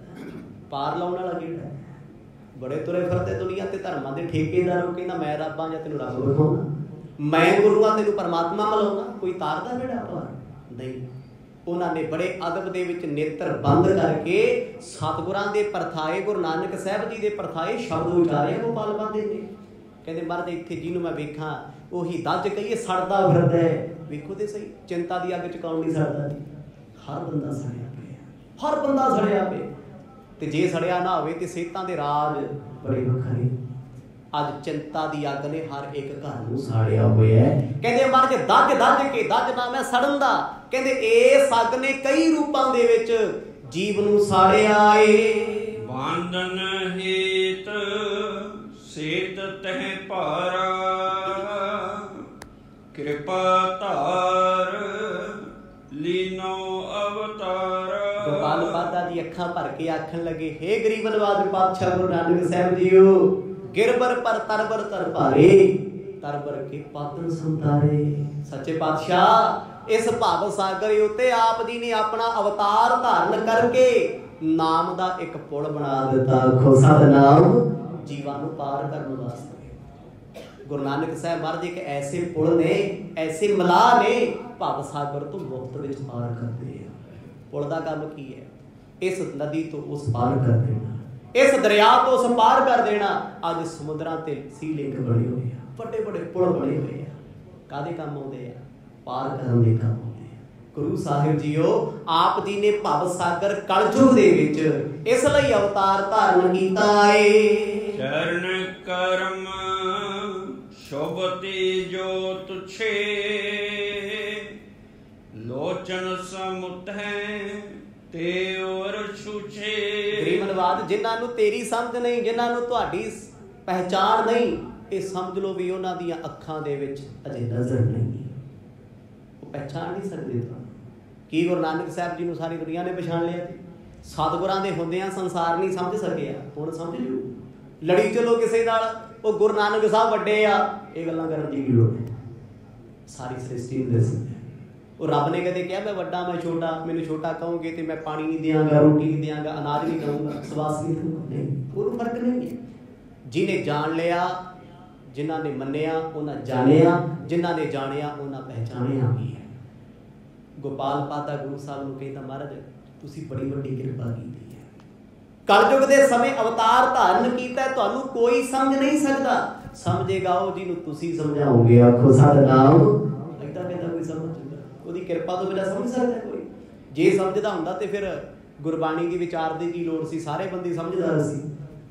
ਪਾਰ ਲਾਉਣ ਵਾਲਾ ਕਿਹੜਾ? ਬੜੇ ਤੁਰੇ ਫਿਰਦੇ ਦੁਨੀਆ ਤੇ ਧਰਮਾਂ ਦੇ ਠੇਕੇਦਾਰ, ਉਹ ਕਹਿੰਦਾ ਮੈਂ ਰੱਬ ਆ ਜਾਂ ਤੈਨੂੰ ਰੱਬ ਵਿਖਾਉਣਾ, ਮੈਂ ਗੁਰੂ ਆ ਤੈਨੂੰ ਪਰਮਾਤਮਾ ਮਿਲਾਉਣਾ। ਕੋਈ ਤਾਰਦਾ ਬੇੜਾ ਪਾਰ ਨਹੀਂ। ਉਹਨਾਂ ਨੇ ਬੜੇ ਅਦਬ ਦੇ ਵਿੱਚ ਨੇਤਰ ਬੰਦ ਕਰਕੇ ਸਤਿਗੁਰਾਂ ਦੇ ਪਰਥਾਏ, ਗੁਰੂ ਨਾਨਕ ਸਾਹਿਬ ਜੀ ਦੇ ਪਰਥਾਏ ਸ਼ਬਦ ਉਚਾਰੇ ਗੋਪਾਲ ਪਾਦੇ ਨੇ। ਕਹਿੰਦੇ ਮਰਦ ਇੱਥੇ ਜਿਹਨੂੰ ਮੈਂ ਵੇਖਾਂ ਉਹੀ ਦੱਜ ਕਹੀਏ ਸੜਦਾ ਫਿਰਦਾ ਹੈ। ਵੇਖੋ ਤੇ ਸਹੀ, ਚਿੰਤਾ ਦੀ ਅੱਗ ਚ ਕੌਣ ਨਹੀਂ ਸੜਦਾ? ਹਰ ਬੰਦਾ ਸੜਿਆ ਪਿਆ, ਹਰ ਬੰਦਾ ਸੜਿਆ ਪਿਆ। ਤੇ ਜੇ ਸੜਿਆ ਨਾ ਹੋਵੇ ਤੇ ਸਿਹਤਾਂ ਦੇ ਰਾਜ ਬੜੇ ਵੱਖਰੇ। ਅੱਜ ਚਿੰਤਾ ਦੀ ਅੱਗ ਨੇ ਹਰ ਇੱਕ ਘਰ ਨੂੰ ਸਾੜਿਆ ਹੋਇਆ ਹੈ। ਕਹਿੰਦੇ ਮਰਦ ਦੱਜ ਦੱਜ ਕੇ, ਦੱਜ ਨਾ ਮੈਂ ਸੜਨ ਦਾ, ਕਹਿੰਦੇ ਇਸ ਅੱਗ ਨੇ ਕਈ ਰੂਪਾਂ ਦੇ ਵਿੱਚ ਜੀਵ ਨੂੰ ਸਾੜਿਆ ਏ। ਬਾਂਧਨ ਹੇਤ ਸੇਤ ਤਹਿ ਭਾਰਾ, ਕਿਰਪਾ ਧਾਰ ਲੀਨੋ ਅਵਤਾਰ। ਗੋਪਾਲ ਪਾਦਾ ਦੀ ਅੱਖਾਂ ਭਰ ਕੇ ਆਖਣ ਲੱਗੇ, ਹੇ ਗਰੀਬ ਨਵਾਜ਼ ਪਾਤਸ਼ਾਹ ਗੁਰੂ ਨਾਨਕ ਸਾਹਿਬ ਜੀਓ, ਗਿਰਬਰ ਪਰ ਤਰਬਰ ਤਰ ਭਾਰੇ, ਤਰਬਰ ਕੇ ਪਾਤਨ ਸੰਤਾਰੇ। ਸੱਚੇ ਪਾਤਸ਼ਾਹ ਇਸ ਭਵ ਸਾਗਰ ਉੱਤੇ ਆਪ ਜੀ ਨੇ ਆਪਣਾ ਅਵਤਾਰ ਧਾਰਨ ਕਰਕੇ ਨਾਮ ਦਾ ਇੱਕ ਪੁਲ ਬਣਾ ਦਿੱਤਾ। ਆਖੋ ਸਤਿਨਾਮ, ਜੀਵਾਂ ਨੂੰ ਪਾਰ ਕਰਨ ਵਾਸਤੇ। ਗੁਰੂ ਨਾਨਕ ਸਾਹਿਬ ਮਹਾਰਾਜ ਇੱਕ ਐਸੇ ਪੁਲ ਨੇ, ਐਸੇ ਮਲਾਹ ਨੇ, ਭਵ ਸਾਗਰ ਤੋਂ ਮੁਕਤ ਵਿੱਚ ਪਾਰ ਕਰਦੇ ਆ। ਪੁਲ ਦਾ ਕੰਮ ਕੀ ਹੈ? ਇਸ ਨਦੀ ਤੋਂ ਉਸ ਪਾਰ ਕਰ ਦੇਣਾ, ਇਸ ਦਰਿਆ ਤੋਂ ਉਸ ਪਾਰ ਕਰ ਦੇਣਾ। ਅੱਜ ਸਮੁੰਦਰਾਂ ਤੇ ਸੀਲਿੰਗ ਬਣੇ ਹੋਏ ਆ, ਵੱਡੇ ਵੱਡੇ ਪੁਲ ਬਣੇ ਹੋਏ ਆ। ਕਾਹਦੇ ਕੰਮ ਆਉਂਦੇ ਆ? ਪਾਰ ਕਰਨ ਦੇ ਕੰਮ ਆਉਂਦੇ ਆ। ਗੁਰੂ ਸਾਹਿਬ ਜੀਓ ਆਪ ਜੀ ਨੇ ਭਵ ਸਾਗਰ ਕਲਯੁਗ ਦੇ ਵਿੱਚ ਇਸ ਲਈ ਅਵਤਾਰ ਧਾਰਨ ਕੀਤਾ ਏ। ਚਰਨ ਕਰਮ ਸ਼ੋਭਤੀ ਜੋ ਤੁਛੇ, ਲੋਚਨ ਸਮੁਤੈ ਤੇ ਔਰ ਛੂਛੇ। ਗਰੀਬ ਨਵਾਜ਼, ਜਿਨ੍ਹਾਂ ਨੂੰ ਤੇਰੀ ਸਮਝ ਨਹੀਂ, ਜਿਨ੍ਹਾਂ ਨੂੰ ਤੁਹਾਡੀ ਪਹਿਚਾਣ ਨਹੀਂ, ਇਹ ਸਮਝ ਲਓ ਵੀ ਉਹਨਾਂ ਦੀਆਂ ਅੱਖਾਂ ਦੇ ਵਿੱਚ ਅਜੇ ਨਜ਼ਰ ਨਹੀਂ, ਉਹ ਪਹਿਚਾਣ ਨਹੀਂ ਸਕਦੇ ਤੁਹਾਨੂੰ। ਕੀ ਗੁਰੂ ਨਾਨਕ ਸਾਹਿਬ ਜੀ ਨੂੰ ਸਾਰੀ ਦੁਨੀਆ ਨੇ ਪਛਾਣ ਲਿਆ ਸੀ? ਸਤਿਗੁਰਾਂ ਦੇ ਹੁੰਦਿਆਂ ਸੰਸਾਰ ਨਹੀਂ ਸਮਝ ਸਕਿਆ, ਹੁਣ ਸਮਝ ਲਿਓ। ਲੜੀ ਚਲੋ ਕਿਸੇ ਨਾਲ, ਉਹ ਗੁਰੂ ਨਾਨਕ ਸਾਹਿਬ ਵੱਡੇ ਆ, ਇਹ ਗੱਲਾਂ ਕਰਨ ਦੀ ਕੀ ਲੋੜ ਹੈ? ਸਾਰੀ ਸ੍ਰਿਸ਼ਟੀ ਨੂੰ ਦੱਸਦੇ। ਉਹ ਰੱਬ ਨੇ ਕਦੇ ਕਿਹਾ ਮੈਂ ਵੱਡਾ ਮੈਂ ਛੋਟਾ? ਮੈਨੂੰ ਛੋਟਾ ਕਹੋਗੇ ਤੇ ਮੈਂ ਪਾਣੀ ਨਹੀਂ ਦਿਆਂਗਾ, ਰੋਟੀ ਨਹੀਂ ਦਿਆਂਗਾ, ਅਨਾਜ ਨਹੀਂ ਦਊਂਗਾ, ਸਵਾਸ ਨਹੀਂ ਦਊਂਗਾ? ਨਹੀਂ, ਉਹਨੂੰ ਫਰਕ ਨਹੀਂ ਹੈ। ਜਿਹਨੇ ਜਾਣ ਲਿਆ, ਜਿਨ੍ਹਾਂ ਨੇ ਮੰਨਿਆ ਉਹਨਾਂ ਜਾਣਿਆ, ਜਿਨ੍ਹਾਂ ਨੇ ਜਾਣਿਆ ਉਹਨਾਂ ਪਹਿਚਾਣਿਆ ਵੀ ਹੈ। ਗੋਪਾਲ ਪਾਦਾ ਗੁਰੂ ਸਾਹਿਬ ਨੂੰ ਕਹਿੰਦਾ ਮਹਾਰਾਜ ਤੁਸੀਂ ਬੜੀ ਵੱਡੀ ਕਿਰਪਾ ਕੀਤੀ ਹੈ, ਕਲਯੁਗ ਦੇ ਸਮੇਂ ਅਵਤਾਰ ਧਾਰਨ ਕੀਤਾ, ਤੁਹਾਨੂੰ ਕੋਈ ਸਮਝ ਨਹੀਂ ਸਕਦਾ। ਸਮਝੇਗਾ ਉਹ ਜਿਹਨੂੰ ਤੁਸੀਂ ਸਮਝਾਓਗੇ। ਆਖੋ ਸਤਿਨਾਮ। ਏਦਾਂ ਕਹਿੰਦਾ ਕੋਈ ਸਮਝ, ਉਹਦੀ ਕਿਰਪਾ ਤੋਂ ਬਿਨਾਂ ਸਮਝ ਸਕਦਾ ਕੋਈ? ਜੇ ਸਮਝਦਾ ਹੁੰਦਾ ਤੇ ਫਿਰ ਗੁਰਬਾਣੀ ਦੀ ਵਿਚਾਰ ਦੀ ਕੀ ਲੋੜ ਸੀ? ਸਾਰੇ ਬੰਦੇ ਸਮਝਦਾਰ ਸੀ।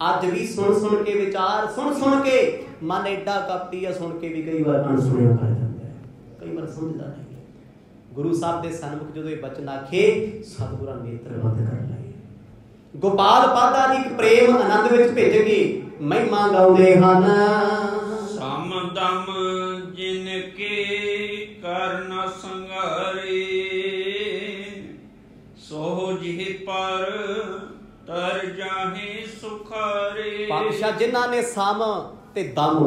ਅੱਜ ਵੀ ਸੁਣ ਕੇ ਵਿਚਾਰ, ਸੁਣ ਕੇ ਮਨ ਐਡਾ ਕਪਟੀ ਆ, ਸੁਣ ਕੇ ਵੀ ਕਈ ਵਾਰ ਅਣਸੁਣਿਆ ਕਰ ਜਾਂਦਾ ਹੈ, ਕਈ ਵਾਰ ਸਮਝਦਾ ਨਹੀਂ। ਗੁਰੂ ਸਾਹਿਬ ਦੇ ਸਨਮੁਖ ਜਦੋਂ ਇਹ ਬਚਨ ਆਖੇ, ਸਤਿਗੁਰਾਂ ਨੇਤਰ ਬੰਦ ਕਰ ਲਏ। ਗੋਪਾਲ ਪਾਦਾ ਦੀ ਇੱਕ ਪ੍ਰੇਮ ਆਨੰਦ ਵਿੱਚ ਭਿੱਜ ਕੇ ਮਹਿਮਾ ਗਾਉਂਦੇ ਹਨ। ਸਮਦਮ ਜਿਨ ਕੇ ਕਰਨ ਸੰਘਾਰੇ, ਸੋਹ ਜੀ ਇਹ ਪਰ ਤਰ ਜਾਹੇ ਸੁਖਾਰੇ। ਪਾਤਸ਼ਾਹ ਜਿਨ੍ਹਾਂ ਨੇ ਸਮ ਤੇ ਦਮ,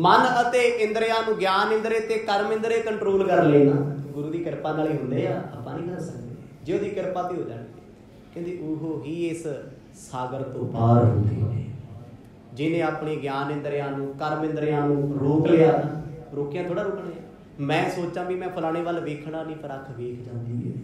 ਮਨ ਅਤੇ ਇੰਦਰੀਆਂ ਨੂੰ, ਗਿਆਨ ਇੰਦਰੀ ਤੇ ਕਰਮ ਇੰਦਰੀ ਕੰਟਰੋਲ ਕਰ ਲੈਣਾ, ਗੁਰੂ ਦੀ ਕਿਰਪਾ ਨਾਲ ਹੀ ਹੁੰਦੇ ਆ, ਆਪਾਂ ਨਹੀਂ ਕਰ ਸਕਦੇ। ਜੇ ਉਹਦੀ ਕਿਰਪਾ ਤੇ ਹੋ ਜਾਣਗੇ, ਕਹਿੰਦੇ ਉਹ ਹੀ ਇਸ ਸਾਗਰ ਤੋਂ ਪਾਰ ਹੁੰਦੇ ਨੇ। ਜਿਹਨੇ ਆਪਣੀ ਗਿਆਨ ਇੰਦਰੀਆਂ ਨੂੰ, ਕਰਮ ਇੰਦਰੀਆਂ ਨੂੰ ਰੋਕ ਲਿਆ ਨਾ, ਰੋਕਿਆ ਥੋੜਾ ਰੁਕਣੇ। ਮੈਂ ਸੋਚਾਂ ਵੀ ਮੈਂ ਫਲਾਣੇ ਵੱਲ ਵੇਖਣਾ ਨਹੀਂ, ਪਰ ਅੱਖ ਵੇਖ ਜਾਂਦੀ ਹੈ।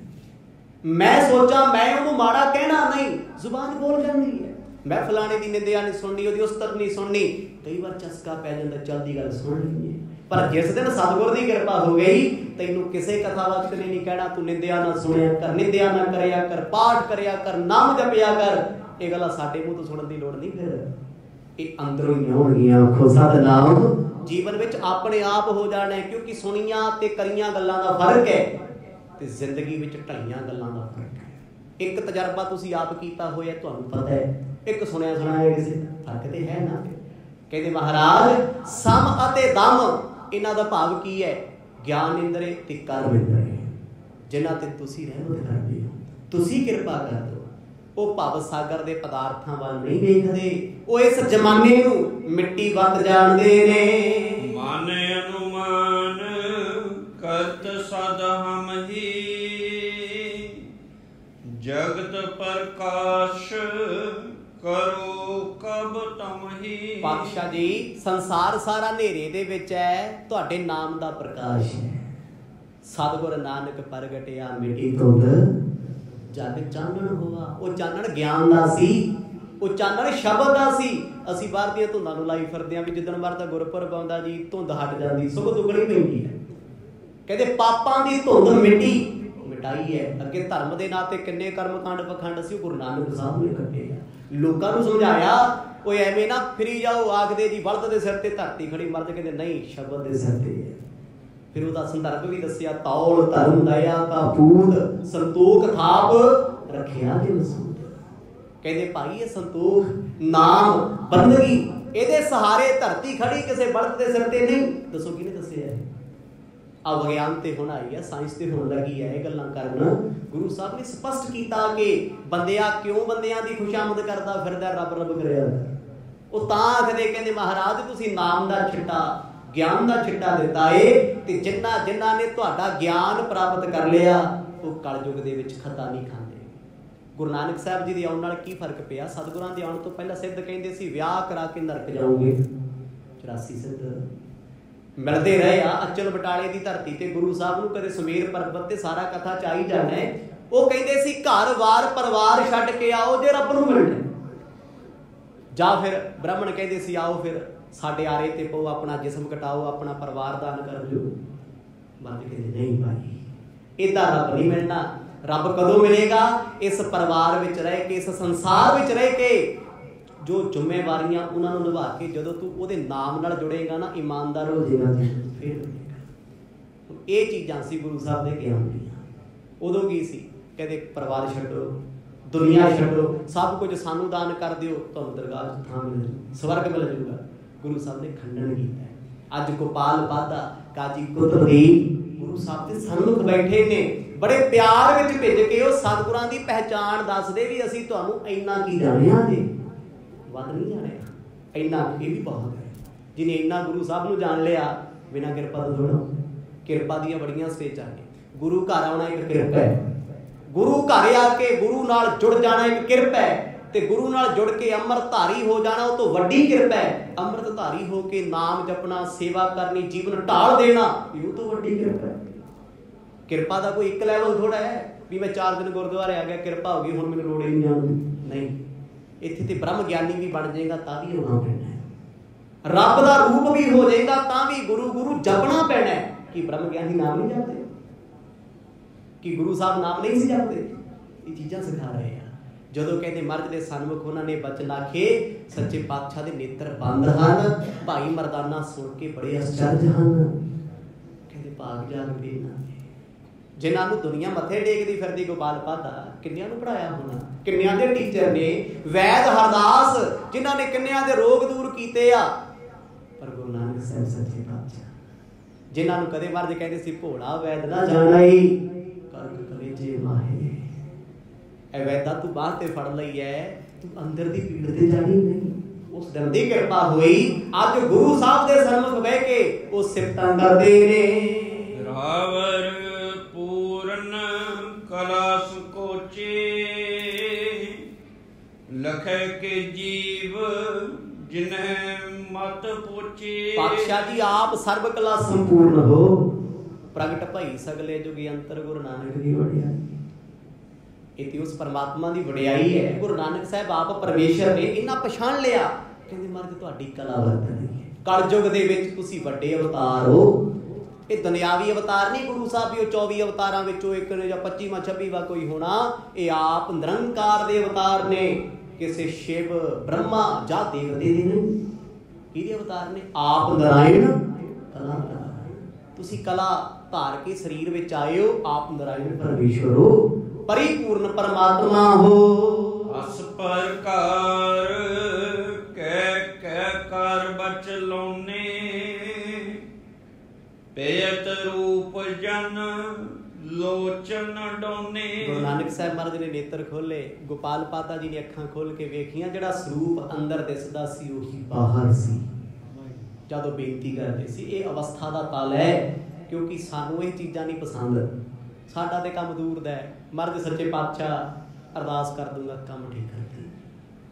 ਮੈਂ ਸੋਚਾਂ ਮੈਂ ਉਹਨੂੰ ਮਾੜਾ ਕਹਿਣਾ ਨਹੀਂ, ਜ਼ੁਬਾਨ ਬੋਲ ਜਾਂਦੀ ਹੈ। ਮੈਂ ਫਲਾਣੇ ਦੀ ਨਿੰਦਿਆ ਨਹੀਂ ਸੁਣਨੀ, ਉਹਦੀ ਉਸਤਤ ਨਹੀਂ ਸੁਣਨੀ, ਕਈ ਵਾਰ ਚਸਕਾ ਪੈ ਜਾਂਦਾ, ਚਲਦੀ ਗੱਲ ਸੁਣ ਲਈਏ। ਪਰ ਜਿਸ ਦਿਨ ਸਤਿਗੁਰ ਦੀ ਕਿਰਪਾ ਹੋ ਗਈ, ਤੈਨੂੰ ਕਿਸੇ ਕਥਾ ਵਕਤ ਨੇ ਨਹੀਂ ਕਹਿਣਾ ਤੂੰ ਨਿੰਦਿਆ ਨਾ ਸੁਣਿਆ ਕਰ, ਨਿੰਦਿਆ ਨਾ ਕਰਿਆ ਕਰ, ਪਾਠ ਕਰਿਆ ਕਰ, ਨਾਮ ਜਪਿਆ ਕਰ। ਇਹ ਗੱਲਾਂ ਸਾਡੇ ਮੂੰਹ ਤੋਂ ਸੁਣਨ ਦੀ ਲੋੜ ਨਹੀਂ, ਫਿਰ ਇਹ ਅੰਦਰੋਂ ਹੀ ਆਉਣਗੀਆਂ। ਆਖੋ ਸਤਿਨਾਮ। ਜੀਵਨ ਵਿੱਚ ਆਪਣੇ ਆਪ ਹੋ ਜਾਣਾ, ਕਿਉਂਕਿ ਸੁਣੀਆਂ ਤੇ ਕਰੀਆਂ ਗੱਲਾਂ ਦਾ ਫਰਕ ਹੈ ਤੇ ਜ਼ਿੰਦਗੀ ਵਿੱਚ ਢਲੀਆਂ ਗੱਲਾਂ ਦਾ ਫਰਕ ਹੈ। ਇੱਕ ਤਜਰਬਾ ਤੁਸੀਂ ਆਪ ਕੀਤਾ ਹੋਇਆ, ਤੁਹਾਨੂੰ ਪਤਾ ਹੈ, ਇੱਕ ਸੁਣਿਆ ਸੁਣਾਇਆ ਕਿਸੇ, ਫਰਕ ਤੇ ਹੈ ਨਾ। ਕਹਿੰਦੇ ਮਹਾਰਾਜ ਸਮ ਅਤੇ ਦਮ, ਇਹਨਾਂ ਦਾ ਭਾਵ ਕੀ ਹੈ? ਗਿਆਨ ਇੰਦਰੀ ਤੇ ਕਰਮ ਇੰਦਰੀ, ਜਿਨ੍ਹਾਂ ਤੇ ਤੁਸੀਂ ਰਹਿਮਤ ਕਰਦੇ ਹੋ, ਤੁਸੀਂ ਕਿਰਪਾ ਕਰਦੇ ਹੋ। ਉਹ ਭਵ ਸਾਗਰ ਦੇ ਪਦਾਰਥਾਂ ਵੱਲ ਨਹੀਂ ਵੇਖਦੇ, ਉਹ ਇਸ ਜ਼ਮਾਨੇ ਨੂੰ ਮਿੱਟੀ ਵੱਧ ਜਾਣਦੇ ਨੇ। ਮਨ ਅਨੁਮਾਨ ਕਰਤ ਸਦ ਹਮ ਹੀ, ਜਗਤ ਪ੍ਰਕਾਸ਼ ਕਰੋ ਕਬ ਤਮ ਹੀ। ਪਾਤਸ਼ਾਹ ਜੀ ਸੰਸਾਰ ਸਾਰਾ ਹਨੇਰੇ ਦੇ ਵਿੱਚ ਹੈ, ਤੁਹਾਡੇ ਨਾਮ ਦਾ ਪ੍ਰਕਾਸ਼ ਹੈ। ਸਤਿਗੁਰ ਨਾਨਕ ਪ੍ਰਗਟਿਆ ਮਿਟੀ ਧੁੰਦ, ਜਗ ਚਾਨਣ ਹੋਆ। ਉਹ ਚਾਨਣ ਗਿਆਨ ਦਾ ਸੀ, ਉਹ ਚਾਨਣ ਸ਼ਬਦ ਦਾ ਸੀ। ਅਸੀਂ ਬਾਹਰ ਦੀਆਂ ਧੁੰਦਾਂ ਨੂੰ ਲਾਈ ਫਿਰਦੇ ਹਾਂ ਵੀ ਜਿੱਦਣ ਬਾਹਰ ਦਾ ਗੁਰਪੁਰਬ ਆਉਂਦਾ ਜੀ ਧੁੰਦ ਹਟ ਜਾਂਦੀ, ਸਗੋਂ ਦੁੱਗਣੀ ਪੈਂਦੀ ਹੈ। ਕਹਿੰਦੇ ਪਾਪਾਂ ਦੀ ਧੁੰਦ ਮਿਟਾਈ ਹੈ। ਅੱਗੇ ਧਰਮ ਦੇ ਨਾਂ ਤੇ ਕਿੰਨੇ ਕਰਮ ਕਾਂਡ ਪਖੰਡ ਸੀ, ਗੁਰੂ ਨਾਨਕ ਸਾਹਿਬ ਨੇ ਕੱਢੇ ਆ। ਲੋਕਾਂ ਨੂੰ ਸਮਝਾਇਆ, ਉਹ ਐਵੇਂ ਨਾ ਫਿਰੀ ਜਾਓ। ਆਖਦੇ ਜੀ ਬਲਦ ਦੇ ਸਿਰ ਤੇ ਧਰਤੀ ਖੜੀ ਮਰਦ, ਕਹਿੰਦੇ ਨਹੀਂ ਸ਼ਬਦ ਦੇ ਸਿਰ ਤੇ ਹੈ। ਫਿਰ ਉਹਦਾ ਸੰਦਰਭ ਵੀ ਦੱਸਿਆ, ਤੌਲ ਧਰਮ ਦਇਆ ਕਾ ਪੂਤ, ਸੰਤੋਖ ਥਾਪ ਰੱਖਿਆ ਦਿਲ ਸੂਤ। ਕਹਿੰਦੇ ਭਾਈ ਇਹ ਸੰਤੋਖ ਨਾਮ ਬੰਦਗੀ, ਇਹਦੇ ਸਹਾਰੇ ਧਰਤੀ ਖੜੀ, ਕਿਸੇ ਬਲਦ ਦੇ ਸਿਰ ਤੇ ਨਹੀਂ। ਦੱਸੋ ਕਿਹਨੇ ਦੱਸਿਆ? ਆ ਵਿਗਿਆਨ ਤੇ ਹੁਣ ਆਈ ਹੈ, ਸਾਇੰਸ ਤੇ ਹੋਣ ਲੱਗੀ ਹੈ ਇਹ ਗੱਲਾਂ ਕਰਨ। ਗੁਰੂ ਸਾਹਿਬ ਨੇ ਸਪਸ਼ਟ ਕੀਤਾ ਕਿ ਬੰਦਿਆ ਕਿਉਂ ਬੰਦਿਆਂ ਦੀ ਖੁਸ਼ਾਮਦ ਕਰਦਾ ਫਿਰਦਾ, ਰੱਬ ਰੱਬ ਕਰਿਆ। ਉਹ ਤਾਂ ਆਖਦੇ, ਕਹਿੰਦੇ ਮਹਾਰਾਜ ਤੁਸੀਂ ਨਾਮ ਦਾ ਛਿੱਟਾ, ਗਿਆਨ ਦਾ ਛਿੱਟਾ ਦਿੱਤਾ ਏ, ਤੇ ਜਿਨ੍ਹਾਂ ਨੇ ਤੁਹਾਡਾ ਗਿਆਨ ਪ੍ਰਾਪਤ ਕਰ ਲਿਆ, ਉਹ ਕਲਯੁਗ ਦੇ ਵਿੱਚ ਖਤਾ ਨਹੀਂ ਖਾਂਦੇ। ਗੁਰੂ ਨਾਨਕ ਸਾਹਿਬ ਜੀ ਦੇ ਆਉਣ ਨਾਲ ਕੀ ਫਰਕ ਪਿਆ? ਸਤਿਗੁਰਾਂ ਦੇ ਆਉਣ ਤੋਂ ਪਹਿਲਾਂ ਸਿੱਧ ਕਹਿੰਦੇ ਸੀ ਵਿਆਹ ਕਰਾ ਕੇ ਨਰਕ ਜਾਓਗੇ। 84 ਸਿੱਧ ਮਿਲਦੇ ਰਹੇ ਆ ਅਚਲ ਬਟਾਲੇ ਦੀ ਧਰਤੀ ਤੇ। ਗੁਰੂ ਸਾਹਿਬ ਨੂੰ ਕਦੇ ਸੁਮੇਰ ਪਰਬਤ ਤੇ ਸਾਰਾ ਕਥਾ ਚ ਆਈ ਜਾਣਾ। ਉਹ ਕਹਿੰਦੇ ਸੀ ਘਰ ਵਾਰ ਪਰਿਵਾਰ ਛੱਡ ਕੇ ਆਓ ਜੇ ਰੱਬ ਨੂੰ ਮਿਲਣਾ। ਜਾਂ ਫਿਰ ਬ੍ਰਾਹਮਣ ਕਹਿੰਦੇ ਸੀ ਆਓ ਫਿਰ ਸਾਡੇ ਆਰੇ ਤੇ ਪਓ, ਆਪਣਾ ਜਿਸਮ ਕਟਾਓ, ਆਪਣਾ ਪਰਿਵਾਰ ਦਾਨ ਕਰ ਲਿਓ। ਬੰਦ ਕਹਿੰਦੇ ਨਹੀਂ ਭਾਈ, ਏਦਾਂ ਰੱਬ ਨਹੀਂ ਮਿਲਣਾ। ਰੱਬ ਕਦੋਂ ਮਿਲੇਗਾ? ਇਸ ਪਰਿਵਾਰ ਵਿੱਚ ਰਹਿ ਕੇ, ਇਸ ਸੰਸਾਰ ਵਿੱਚ ਰਹਿ ਕੇ ਜੋ ਜ਼ਿੰਮੇਵਾਰੀਆਂ ਉਹਨਾਂ ਨੂੰ ਨਿਭਾ ਕੇ ਜਦੋਂ ਤੂੰ ਉਹਦੇ ਨਾਮ ਨਾਲ ਜੁੜੇਗਾ ਨਾ, ਇਮਾਨਦਾਰ ਹੋ ਜਾਏਗਾ, ਫਿਰ ਮਿਲੇਗਾ। ਇਹ ਚੀਜ਼ਾਂ ਸੀ ਗੁਰੂ ਸਾਹਿਬ ਦੇ ਗਿਆਨ ਦੀਆਂ। ਉਦੋਂ ਕੀ ਸੀ? ਕਹਿੰਦੇ ਪਰਿਵਾਰ ਛੱਡੋ, ਦੁਨੀਆ ਛੱਡੋ, ਸਭ ਕੁਝ ਸਾਨੂੰ ਦਾਨ ਕਰ ਦਿਓ, ਤੁਹਾਨੂੰ ਦਰਗਾਹ 'ਚ ਥਾਂ ਮਿਲ ਜੂ, ਸਵਰਗ ਮਿਲ ਜੂਗਾ। ਗੁਰੂ ਸਾਹਿਬ ਨੇ ਖੰਡਨ ਕੀਤਾ। ਅੱਜ ਗੋਪਾਲ ਬਾਧਾ ਕਾਜੀ ਕੁਤਬਦੀਨ ਗੁਰੂ ਸਾਹਿਬ ਦੇ ਸਨਮੁਖ ਬੈਠੇ ਨੇ, ਬੜੇ ਪਿਆਰ ਵਿੱਚ ਭਿੱਜ ਕੇ ਉਹ ਸਤਿਗੁਰਾਂ ਦੀ ਪਹਿਚਾਣ ਦੱਸਦੇ ਵੀ ਅਸੀਂ ਤੁਹਾਨੂੰ ਇੰਨਾ ਕੀ ਜਾਣਿਆ ਜੀ, ਵੱਧ ਨਹੀਂ ਜਾਣਿਆ, ਇੰਨਾ ਇਹ ਵੀ ਬਹੁਤ ਹੈ। ਜਿਹਨੇ ਇੰਨਾ ਗੁਰੂ ਸਾਹਿਬ ਨੂੰ ਜਾਣ ਲਿਆ, ਬਿਨਾਂ ਕਿਰਪਾ ਤੋਂ ਥੋੜ੍ਹਾ। ਕਿਰਪਾ ਦੀਆਂ ਬੜੀਆਂ ਸਟੇਜਾਂ ਨੇ। ਗੁਰੂ ਘਰ ਆਉਣਾ ਇੱਕ ਕਿਰਪਾ ਹੈ, ਗੁਰੂ ਘਰ ਆ ਕੇ ਗੁਰੂ ਨਾਲ ਜੁੜ ਜਾਣਾ ਇੱਕ ਕਿਰਪਾ ਹੈ, ਤੇ ਗੁਰੂ ਨਾਲ ਜੁੜ ਕੇ ਅੰਮ੍ਰਿਤਧਾਰੀ ਹੋ ਜਾਣਾ ਉਹ ਤੋਂ ਵੱਡੀ ਕਿਰਪਾ ਹੈ। ਅੰਮ੍ਰਿਤਧਾਰੀ ਹੋ ਕੇ ਨਾਮ ਜਪਣਾ, ਸੇਵਾ ਕਰਨੀ, ਜੀਵਨ ਢਾਲ ਦੇਣਾ, ਇਹ ਤੋਂ ਵੱਡੀ ਕਿਰਪਾ ਹੈ। ਕਿਰਪਾ ਦਾ ਕੋਈ ਇੱਕ ਲੈਵਲ ਥੋੜਾ ਹੈ ਵੀ ਮੈਂ 4 ਦਿਨ ਗੁਰਦੁਆਰੇ ਆ ਗਿਆ, ਕਿਰਪਾ ਹੋ ਗਈ, ਹੁਣ ਮੈਨੂੰ ਲੋੜ ਹੀ ਨਹੀਂ ਜਾਣ ਦੀ। ਨਹੀਂ, ਇੱਥੇ ਤੇ ਬ੍ਰਹਮ ਗਿਆਨੀ ਵੀ ਬਣ ਜਾਏਗਾ ਤਾਂ ਵੀ ਹੋਣਾ ਪੈਣਾ ਹੈ, ਰੱਬ ਦਾ ਰੂਪ ਵੀ ਹੋ ਜਾਏਗਾ ਤਾਂ ਵੀ ਗੁਰੂ ਗੁਰੂ ਜਪਣਾ ਪੈਣਾ ਹੈ। ਕਿ ਬ੍ਰਹਮ ਗਿਆਨੀ ਨਾਮ ਨਹੀਂ ਜਪਦੇ? ਕਿ ਗੁਰੂ ਸਾਹਿਬ ਨਾਮ ਨਹੀਂ ਸੀ ਜਪਦੇ? ਇਹ ਚੀਜ਼ਾਂ ਸਿਖਾ ਰਹੇ ਆ। ਜਦੋਂ ਕਹਿੰਦੇ ਮਰਦ ਦੇ ਸਨਮੁਖ ਉਹਨਾਂ ਨੇ ਬਚਨ ਆਖੇ, ਸੱਚੇ ਪਾਤਸ਼ਾਹ ਦੇ ਨੇਤਰ ਬੰਦ ਹਨ, ਭਾਈ ਮਰਦਾਨਾ ਸੁਣ ਕੇ ਬੜੇ ਅਚਰਜ ਹਨ। ਕਹਿੰਦੇ ਭਾਗ ਜਾਗਦੇ ਇਹਨਾਂ ਦੇ, ਜਿਨ੍ਹਾਂ ਨੂੰ ਦੁਨੀਆ ਮੱਥੇ ਟੇਕਦੀ ਫਿਰਦੀ। ਗੋਪਾਲ ਬਾਧਾ ਕਿੰਨਿਆਂ ਨੂੰ ਪੜ੍ਹਾਇਆ ਹੋਣਾ, ਕਿੰਨਿਆਂ ਦੇ ਟੀਚਰ ਨੇ। ਵੈਦ ਹਰਦਾਸ ਜਿਨ੍ਹਾਂ ਨੇ ਕਿੰਨਿਆਂ ਦੇ ਰੋਗ ਦੂਰ ਕੀਤੇ ਆ। ਪਰ ਗੁਰੂ ਨਾਨਕ ਸਾਹਿਬ ਸੱਚੇ ਪਾਤਸ਼ਾਹ ਜਿਨ੍ਹਾਂ ਨੂੰ ਕਦੇ ਮਰਦ ਕਹਿੰਦੇ ਸੀ ਭੋਲਾ ਵੈਦ ਨਾ ਜਾਣਾਈ, ਕਰਕ ਕਲੇਜੇ ਮਾਹੇ। ਇਹ ਵੈਦਾ ਤੂੰ ਬਾਹਰ ਤੇ ਫੜ ਲਈ ਹੈ, ਤੂੰ ਅੰਦਰ ਦੀ ਪੀੜ ਤੇ ਜਾਣੀ ਨਹੀਂ। ਉਸ ਦਿਨ ਦੀ ਕਿਰਪਾ ਹੋਈ, ਅੱਜ ਗੁਰੂ ਸਾਹਿਬ ਦੇ ਸਨਮੁਖ ਬਹਿ ਕੇ ਉਹ ਸਿਫਤਾਂ ਕਰਦੇ ਨੇ। ਰਾਵਰ ਪੂਰਨ ਕਲਾ ਸਕੋਚੇ, ਲਖੈ ਕੇ ਜੀਵ ਜਿਨਹਿ ਮਤ ਪੋਚੇ। ਪਾਤਸ਼ਾਹ ਜੀ ਆਪ ਸਰਬ ਕਲਾ ਸੰਪੂਰਨ ਹੋ, ਪ੍ਰਗਟ ਭਈ ਸਗਲੇ ਜੁਗੀ ਅੰਤਰ ਗੁਰੂ ਨਾਨਕ ਦੀ ਵਡਿਆਈ। ਇਹ ਤੇ ਉਸ ਪਰਮਾਤਮਾ ਦੀ ਵਡਿਆਈ ਹੈ। ਗੁਰੂ ਨਾਨਕ ਸਾਹਿਬ ਆਪ ਪਰਮੇਸ਼ਰ ਨੇ ਇਹਨਾਂ ਪਛਾਣ ਲਿਆ, ਕਹਿੰਦੇ ਮਹਾਰਾਜ ਤੁਹਾਡੀ ਕਲਾ ਵਰਤਣੀ ਹੈ। ਕਲਯੁਗ ਦੇ ਵਿੱਚ ਤੁਸੀਂ ਵੱਡੇ ਅਵਤਾਰ ਹੋ। ਇਹ ਦੁਨਿਆਵੀ ਅਵਤਾਰ ਨਹੀਂ ਗੁਰੂ ਸਾਹਿਬ ਵੀ ਉਹ 24 ਅਵਤਾਰਾਂ ਵਿੱਚੋਂ ਇੱਕ ਨੇ ਜਾਂ 25ਵਾਂ 26ਵਾਂ ਕੋਈ ਹੋਣਾ। ਇਹ ਆਪ ਨਿਰੰਕਾਰ ਦੇ ਅਵਤਾਰ ਨੇ, ਕਿਸੇ ਸ਼ਿਵ ਬ੍ਰਹਮਾ ਜਾਂ ਦੇਵਤੇ ਦੇ ਨਹੀਂ। ਕਿਹਦੇ ਅਵਤਾਰ ਨੇ? ਆਪ ਨਾਰਾਇਣ ਕਲਾ। ਤੁਸੀਂ ਕਲਾ ਧਾਰ ਕੇ ਸਰੀਰ ਵਿੱਚ ਆਏ ਹੋ, ਆਪ ਨਾਰਾਇਣ ਪਰਮੇਸ਼ਰ ਹੋ, ਪਰਿਪੂਰਨ ਪਰਮਾਤਮਾ ਹੋ। ਅਸ ਪ੍ਰਕਾਰ ਕਹਿ ਕਹਿ ਕਰ ਬਚ ਲਾਉਨੇ, ਪੇਤ ਰੂਪ ਜਨ ਲੋਚਨ ਡੋਨੇ। ਗੁਰੂ ਨਾਨਕ ਸਾਹਿਬ ਮਹਾਰਾਜ ਨੇ ਨੇਤਰ ਖੋਲੇ, ਗੋਪਾਲ ਪਾਦਾ ਜੀ ਨੇ ਅੱਖਾਂ ਖੋਲ ਕੇ ਵੇਖੀਆਂ। ਜਿਹੜਾ ਸਰੂਪ ਅੰਦਰ ਦਿਸਦਾ ਸੀ ਉਹੀ ਬਾਹਰ ਸੀ। ਜਦੋਂ ਬੇਨਤੀ ਕਰਦੇ ਸੀ, ਇਹ ਅਵਸਥਾ ਦਾ ਤਲ ਹੈ, ਕਿਉਂਕਿ ਸਾਨੂੰ ਇਹ ਚੀਜ਼ਾਂ ਨਹੀਂ ਪਸੰਦ। ਸਾਡਾ ਤੇ ਕੰਮ ਦੂਰ ਦਾ ਹੈ। ਮਹਾਰਾਜ ਸੱਚੇ ਪਾਤਸ਼ਾਹ ਅਰਦਾਸ ਕਰ ਦੂੰਗਾ, ਕੰਮ ਠੀਕ ਕਰ ਦੇ,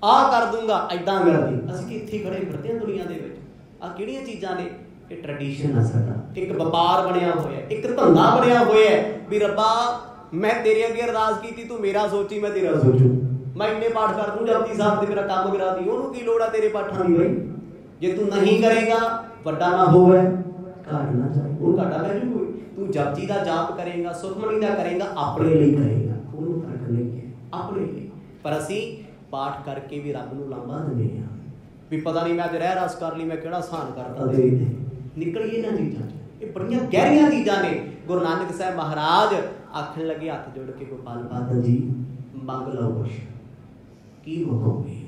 ਆਹ ਕਰ ਦੂੰਗਾ, ਏਦਾਂ ਕਰ ਦੇ। ਅਸੀਂ ਕਿ ਇੱਥੇ ਖੜੇ ਫਿਰਦੇ ਹਾਂ ਦੁਨੀਆ ਦੇ ਵਿੱਚ। ਆਹ ਕਿਹੜੀਆਂ ਚੀਜ਼ਾਂ ਨੇ? ਇਹ ਟ੍ਰੈਡੀਸ਼ਨ ਆ ਸਾਡਾ, ਇੱਕ ਵਪਾਰ ਬਣਿਆ ਹੋਇਆ, ਇੱਕ ਧੰਦਾ ਬਣਿਆ ਹੋਇਆ ਵੀ ਰੱਬਾ ਮੈਂ ਤੇਰੇ ਅੱਗੇ ਅਰਦਾਸ ਕੀਤੀ, ਤੂੰ ਮੇਰਾ ਸੋਚੀ ਮੈਂ ਤੇਰਾ ਸੋਚੂ। ਮੈਂ ਇੰਨੇ ਪਾਠ ਕਰ ਦੂੰ ਜਪਜੀ ਸਾਹਿਬ ਤੇ, ਮੇਰਾ ਕੰਮ ਕਰਾ ਦੀ। ਉਹਨੂੰ ਕੀ ਲੋੜ ਆ ਤੇਰੇ ਪਾਠਾਂ ਦੀ? ਬਈ ਜੇ ਤੂੰ ਨਹੀਂ ਕਰੇਗਾ, ਵੱਡਾ ਨਾ ਹੋਵੇ ਘਾਟ ਨਾ ਜਾਏ, ਉਹ ਘਾਟਾ ਪੈ ਜੂ ਕੋਈ। ਤੂੰ ਜਪਜੀ ਦਾ ਜਾਪ ਕਰੇਗਾ, ਸੁਖਮਨੀ ਦਾ ਕਰੇਗਾ, ਆਪਣੇ ਲਈ ਕਰੇਗਾ, ਉਹਨੂੰ ਫਰਕ ਨਹੀਂ ਹੈ, ਆਪਣੇ ਲਈ। ਪਰ ਅਸੀਂ ਪਾਠ ਕਰਕੇ ਵੀ ਰੱਬ ਨੂੰ ਲਾਂਭਾ ਦਿੰਦੇ ਹਾਂ ਵੀ ਪਤਾ ਨਹੀਂ ਮੈਂ ਅੱਜ ਰਹਿ ਰਸ ਕਰ ਲਈ, ਮੈਂ ਕਿਹੜਾ ਸਹਾਨ ਕਰਤਾ ਦੇ ਦੇ। ਨਿਕਲੀਏ ਇਹਨਾਂ ਚੀਜ਼ਾਂ 'ਚ। ਇਹ ਬੜੀਆਂ ਗਹਿਰੀਆਂ ਚੀਜ਼ਾਂ ਨੇ। ਗੁਰੂ ਨਾਨਕ ਸਾਹਿਬ ਮਹਾਰਾਜ ਆਖਣ ਲੱਗੇ ਹੱਥ ਜੋੜ ਕੇ, ਗੋਪਾਲ ਪਾਦਾ ਜੀ ਮੰਗ ਲਓ ਕੁਛ, ਕੀ ਮੰਗੋਗੇ?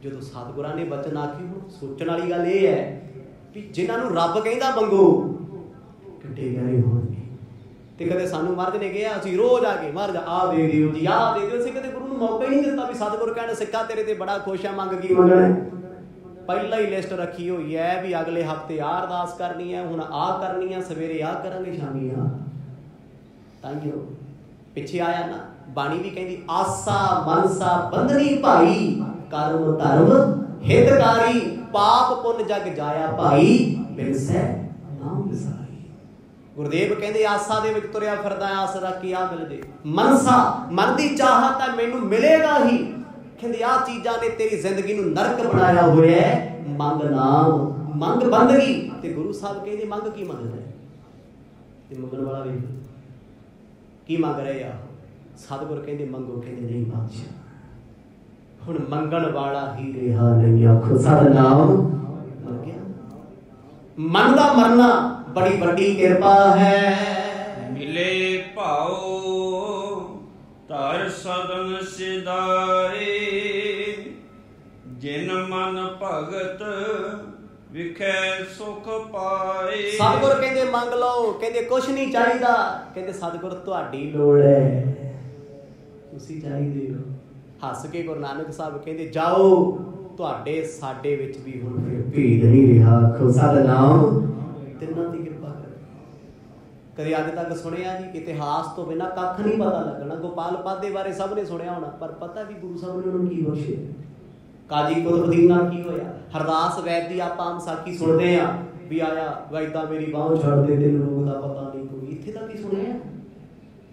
ਜਦੋਂ ਸਤਿਗੁਰਾਂ ਨੇ ਬਚਨ ਆਖੇ, ਹੁਣ ਸੋਚਣ ਵਾਲੀ ਗੱਲ ਇਹ ਹੈ ਵੀ ਜਿਨ੍ਹਾਂ ਨੂੰ ਰੱਬ ਕਹਿੰਦਾ ਮੰਗੋ, ਕਿੱਡੇ ਗਹਿਰੇ ਹੋਣਗੇ। ਤੇ ਕਦੇ ਸਾਨੂੰ ਮਹਾਰਾਜ ਨੇ ਕਿਹਾ, ਅਸੀਂ ਰੋਜ਼ ਆ ਕੇ ਮਹਾਰਾਜ ਆਹ ਦੇ ਦਿਓ ਜੀ, ਆਹ ਦੇ ਦਿਓ। ਅਸੀਂ ਕਦੇ ਗੁਰੂ ਨੂੰ ਮੌਕਾ ਹੀ ਨਹੀਂ ਦਿੱਤਾ ਵੀ ਸਤਿਗੁਰ ਕਹਿਣ ਸਿੱਖਾ ਤੇਰੇ ਤੇ ਬੜਾ ਖੁਸ਼ ਆ, ਮੰਗ ਕੀ ਮੰਗਣਾ। ਪਹਿਲਾਂ ਹੀ ਲਿਸਟ ਰੱਖੀ ਹੋਈ ਹੈ ਵੀ ਅਗਲੇ ਹਫ਼ਤੇ ਆਹ ਅਰਦਾਸ ਕਰਨੀ ਹੈ, ਹੁਣ ਆਹ ਕਰਨੀ ਹੈ, ਸਵੇਰੇ ਆਹ ਕਰਾਂਗੇ, ਸ਼ਾਮੀ ਆਹ। ਤਾਂਹੀਓ ਪਿੱਛੇ ਆਇਆ ਨਾ, ਬਾਣੀ ਵੀ ਕਹਿੰਦੀ ਆਸਾ ਮਨਸਾ ਬੰਧਨੀ ਭਾਈ, ਕਰਮ ਧਰਮ ਹਿਤਕਾਰੀ, ਪਾਪ ਪੁੰਨ ਜਗ ਜਾਇਆ ਭਾਈ, ਬਿਨਸੈ ਨਾਮ ਵਿਸਾਰੀ। ਗੁਰਦੇਵ ਕਹਿੰਦੇ ਆਸਾ ਦੇ ਵਿੱਚ ਤੁਰਿਆ ਫਿਰਦਾ, ਆਸ ਰੱਖ ਕੇ ਆ ਮਿਲ ਜੇ। ਮਨਸਾ, ਮਨ ਦੀ ਚਾਹਤ ਹੈ ਮੈਨੂੰ ਮਿਲੇਗਾ ਹੀ। ਕਹਿੰਦੇ ਆਹ ਚੀਜ਼ਾਂ ਨੇ ਤੇਰੀ ਜ਼ਿੰਦਗੀ ਨੂੰ ਨਰਕ ਬਣਾਇਆ ਹੋਇਆ ਹੈ। ਮੰਗ ਨਾਮ, ਮੰਗ ਬੰਦਗੀ। ਤੇ ਗੁਰੂ ਸਾਹਿਬ ਕਹਿੰਦੇ ਮੰਗ ਕੀ ਮੰਗਦਾ? ਤੇ ਮੰਗਣ ਵਾਲਾ ਵੇਖ ਕੀ ਮੰਗ ਰਹੇ ਆ। ਸਤਿਗੁਰ ਕਹਿੰਦੇ ਮੰਗੋ, ਕਹਿੰਦੇ ਨਹੀਂ ਬਾਦਸ਼ਾਹ ਹੁਣ ਮੰਗਣ ਵਾਲਾ ਹੀ ਰਿਹਾ ਨਹੀਂ, ਆਖੋ ਸਤਿਨਾਮ। ਮਰ ਗਿਆ। ਮਨ ਦਾ ਮਰਨਾ ਬੜੀ ਵੱਡੀ ਕਿਰਪਾ ਹੈ। ਮਿਲੇ ਭਾਉ ਧਰ ਸਦਨ ਸਿਦਾਏ, ਜਿਨ ਮਨ ਭਗਤ ਵਿਖੇ ਸੁਖ ਪਾਏ। ਸਤਿਗੁਰ ਕਹਿੰਦੇ ਮੰਗ ਲਓ, ਕਹਿੰਦੇ ਕੁਛ ਨਹੀਂ ਚਾਹੀਦਾ। ਕਹਿੰਦੇ ਸਤਿਗੁਰ ਤੁਹਾਡੀ ਲੋੜ ਹੈ, ਤੁਸੀਂ ਚਾਹੀਦੇ ਹੋ। ਹੱਸ ਕੇ ਗੁਰੂ ਨਾਨਕ ਸਾਹਿਬ ਕਹਿੰਦੇ ਜਾਓ, ਤੁਹਾਡੇ ਸਾਡੇ ਵਿੱਚ ਵੀ ਹੁਣ ਭੇਦ ਨਹੀਂ ਰਿਹਾ, ਆਖੋ ਸਤਿਨਾਮ। ਤਿੰਨਾਂ ਦੀ ਕਿਰਪਾ ਕਰ। ਕਦੇ ਅੱਜ ਤੱਕ ਸੁਣਿਆ ਜੀ? ਇਤਿਹਾਸ ਤੋਂ ਬਿਨਾਂ ਕੱਖ ਨਹੀਂ ਪਤਾ ਲੱਗਣਾ। ਗੋਪਾਲ ਪਾਦੇ ਬਾਰੇ ਸਭ ਨੇ ਸੁਣਿਆ ਹੋਣਾ, ਪਰ ਪਤਾ ਵੀ ਗੁਰੂ ਸਾਹਿਬ ਨੇ ਉਹਨੂੰ ਕੀ ਬਖਸ਼ਿਆ। ਕਾਜੀ ਕੁਤਬਦੀਨ ਨਾਲ ਕੀ ਹੋਇਆ? ਹਰਦਾਸ ਵੈਦ ਦੀ ਆਪਾਂ ਆਮ ਸਾਖੀ ਸੁਣਦੇ ਆ ਵੀ ਆਇਆ ਵੈਦਾ ਮੇਰੀ ਬਾਂਹ ਛੱਡ ਦੇ, ਤੈਨੂੰ ਲੋਕ ਦਾ ਪਤਾ ਨਹੀਂ ਕੋਈ। ਇੱਥੇ ਤੱਕ ਹੀ ਸੁਣਿਆ।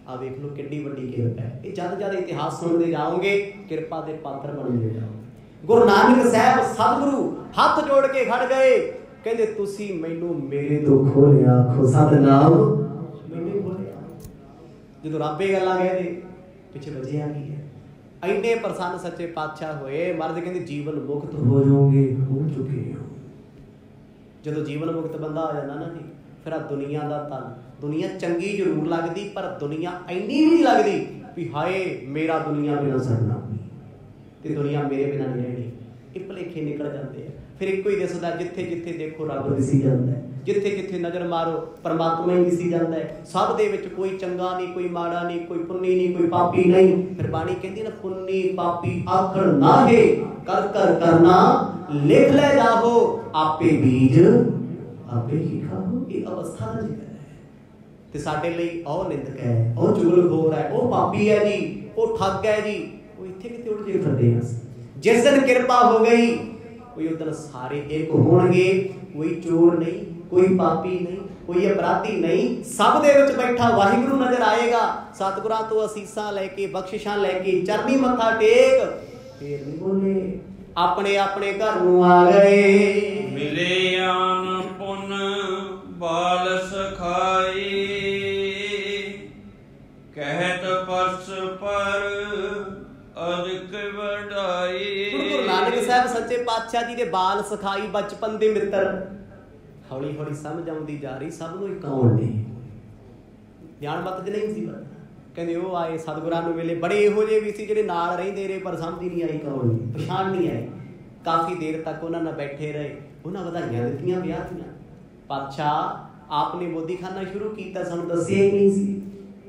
ਆ ਵੇਖ ਲਓ ਕਿੱਡੀ ਵੱਡੀ ਕਿਰਪਾ ਹੈ। ਇਹ ਜਦ ਜਦ ਇਤਿਹਾਸ ਸੁਣਦੇ ਜਾਓਗੇ, ਕਿਰਪਾ ਦੇ ਪਾਤਰ ਬਣਦੇ ਜਾਓਗੇ। ਗੁਰੂ ਨਾਨਕ ਸਾਹਿਬ ਸਤਿਗੁਰੂ ਹੱਥ ਜੋੜ ਕੇ ਖੜ ਗਏ, ਕਹਿੰਦੇ ਤੁਸੀਂ ਮੈਨੂੰ ਮੇਰੇ ਤੋਂ ਖੋਲਿਆ, ਆਖੋ ਸਤਿਨਾਮ। ਮੈਨੂੰ ਖੋਲਿਆ। ਜਦੋਂ ਰੱਬ ਇਹ ਗੱਲਾਂ ਕਹਿੰਦੇ, ਪਿੱਛੇ ਬਚਿਆ ਕੀ ਹੈ? ਇੰਨੇ ਪ੍ਰਸੰਨ ਸੱਚੇ ਪਾਤਸ਼ਾਹ ਹੋਏ। ਮਹਾਰਾਜ ਕਹਿੰਦੇ ਜੀਵਨ ਮੁਕਤ ਹੋ ਜਾਓਗੇ, ਹੋ ਚੁੱਕੇ ਹੋ। ਜਦੋਂ ਜੀਵਨ ਮੁਕਤ ਬੰਦਾ ਹੋ ਜਾਂਦਾ ਨਾ ਜੀ, ਫਿਰ ਆ ਦੁਨੀਆ ਦਾ ਤਨ, ਦੁਨੀਆ ਚੰਗੀ ਜ਼ਰੂਰ ਲੱਗਦੀ, ਪਰ ਦੁਨੀਆ ਇੰਨੀ ਵੀ ਨਹੀਂ ਲੱਗਦੀ ਵੀ ਹਾਏ ਮੇਰਾ ਦੁਨੀਆ ਬਿਨਾਂ ਸਰਨਾ, ਤੇ ਦੁਨੀਆ ਮੇਰੇ ਬਿਨਾਂ ਨਹੀਂ ਰਹਿਣੀ। ਇਹ ਭੁਲੇਖੇ ਨਿਕਲ ਜਾਂਦੇ ਆ। फिर एक ही दिसदा, जिथे जिथे देखो रब दिसी जाता है, जिथे जिथे नज़र मारो परमात्मा ही दिसी जाता है। सब दे विच कोई चंगा नहीं, कोई माड़ा नहीं, कोई पुन्नी नहीं, कोई पापी नहीं। फिर बाणी कहती ना, पुन्नी पापी आखड़ नाहे, कर कर करना लिख ले जाहो, आपे बीज आपे ही खाओ। ये अवस्था का जिक्र है। ते साडे लई ओह निंदक है, ओह चुगलखोर है, ओह पापी है जी, ओह ठग है जी, वो इत्थे किते उलझे फिरदे हैं। जिस दिन किरपा हो गई कोई उधर सारे एक होणगे। कोई चोर नहीं, कोई पापी नहीं, कोई अपराधी नहीं, सब दे विच बैठा वाहिगुरू नजर आएगा। सतगुरां तो असीसां लैके बख्शिशां लैके चरनी मत्था टेक, फिर नहीं बोले अपने अपने घर नूं आ गए। मिले आन पुन बाल सखाई, कहत परस पर अदक वडाई। गुरु नानक साहब सच्चे पातशाह जी दे बाल सखाई, बचपन दे मित्र। हौली हौली समझ आउंदी जा रही सब नूं कौन ने। ध्यान मत च नहीं सी पता, कहंदे ओ आए सतगुरां नूं मिले, बड़े इहो ਜਿਹੇ भी सी ਜਿਹੜੇ ਨਾਲ ਰਹਿੰਦੇ ਰਹੇ पर समझ ही नहीं आई कौन ने, पछाण नहीं आई। काफ़ी देर तक उन्हां नाल बैठे रहे, उन्हां ਵਧਾਈਆਂ ਦਿੱਤੀਆਂ ਵਿਆਹ ਦੀਆਂ। पातशाह आपने मोदीखाना शुरू किया, सानूं दस्सिया ही नहीं सी,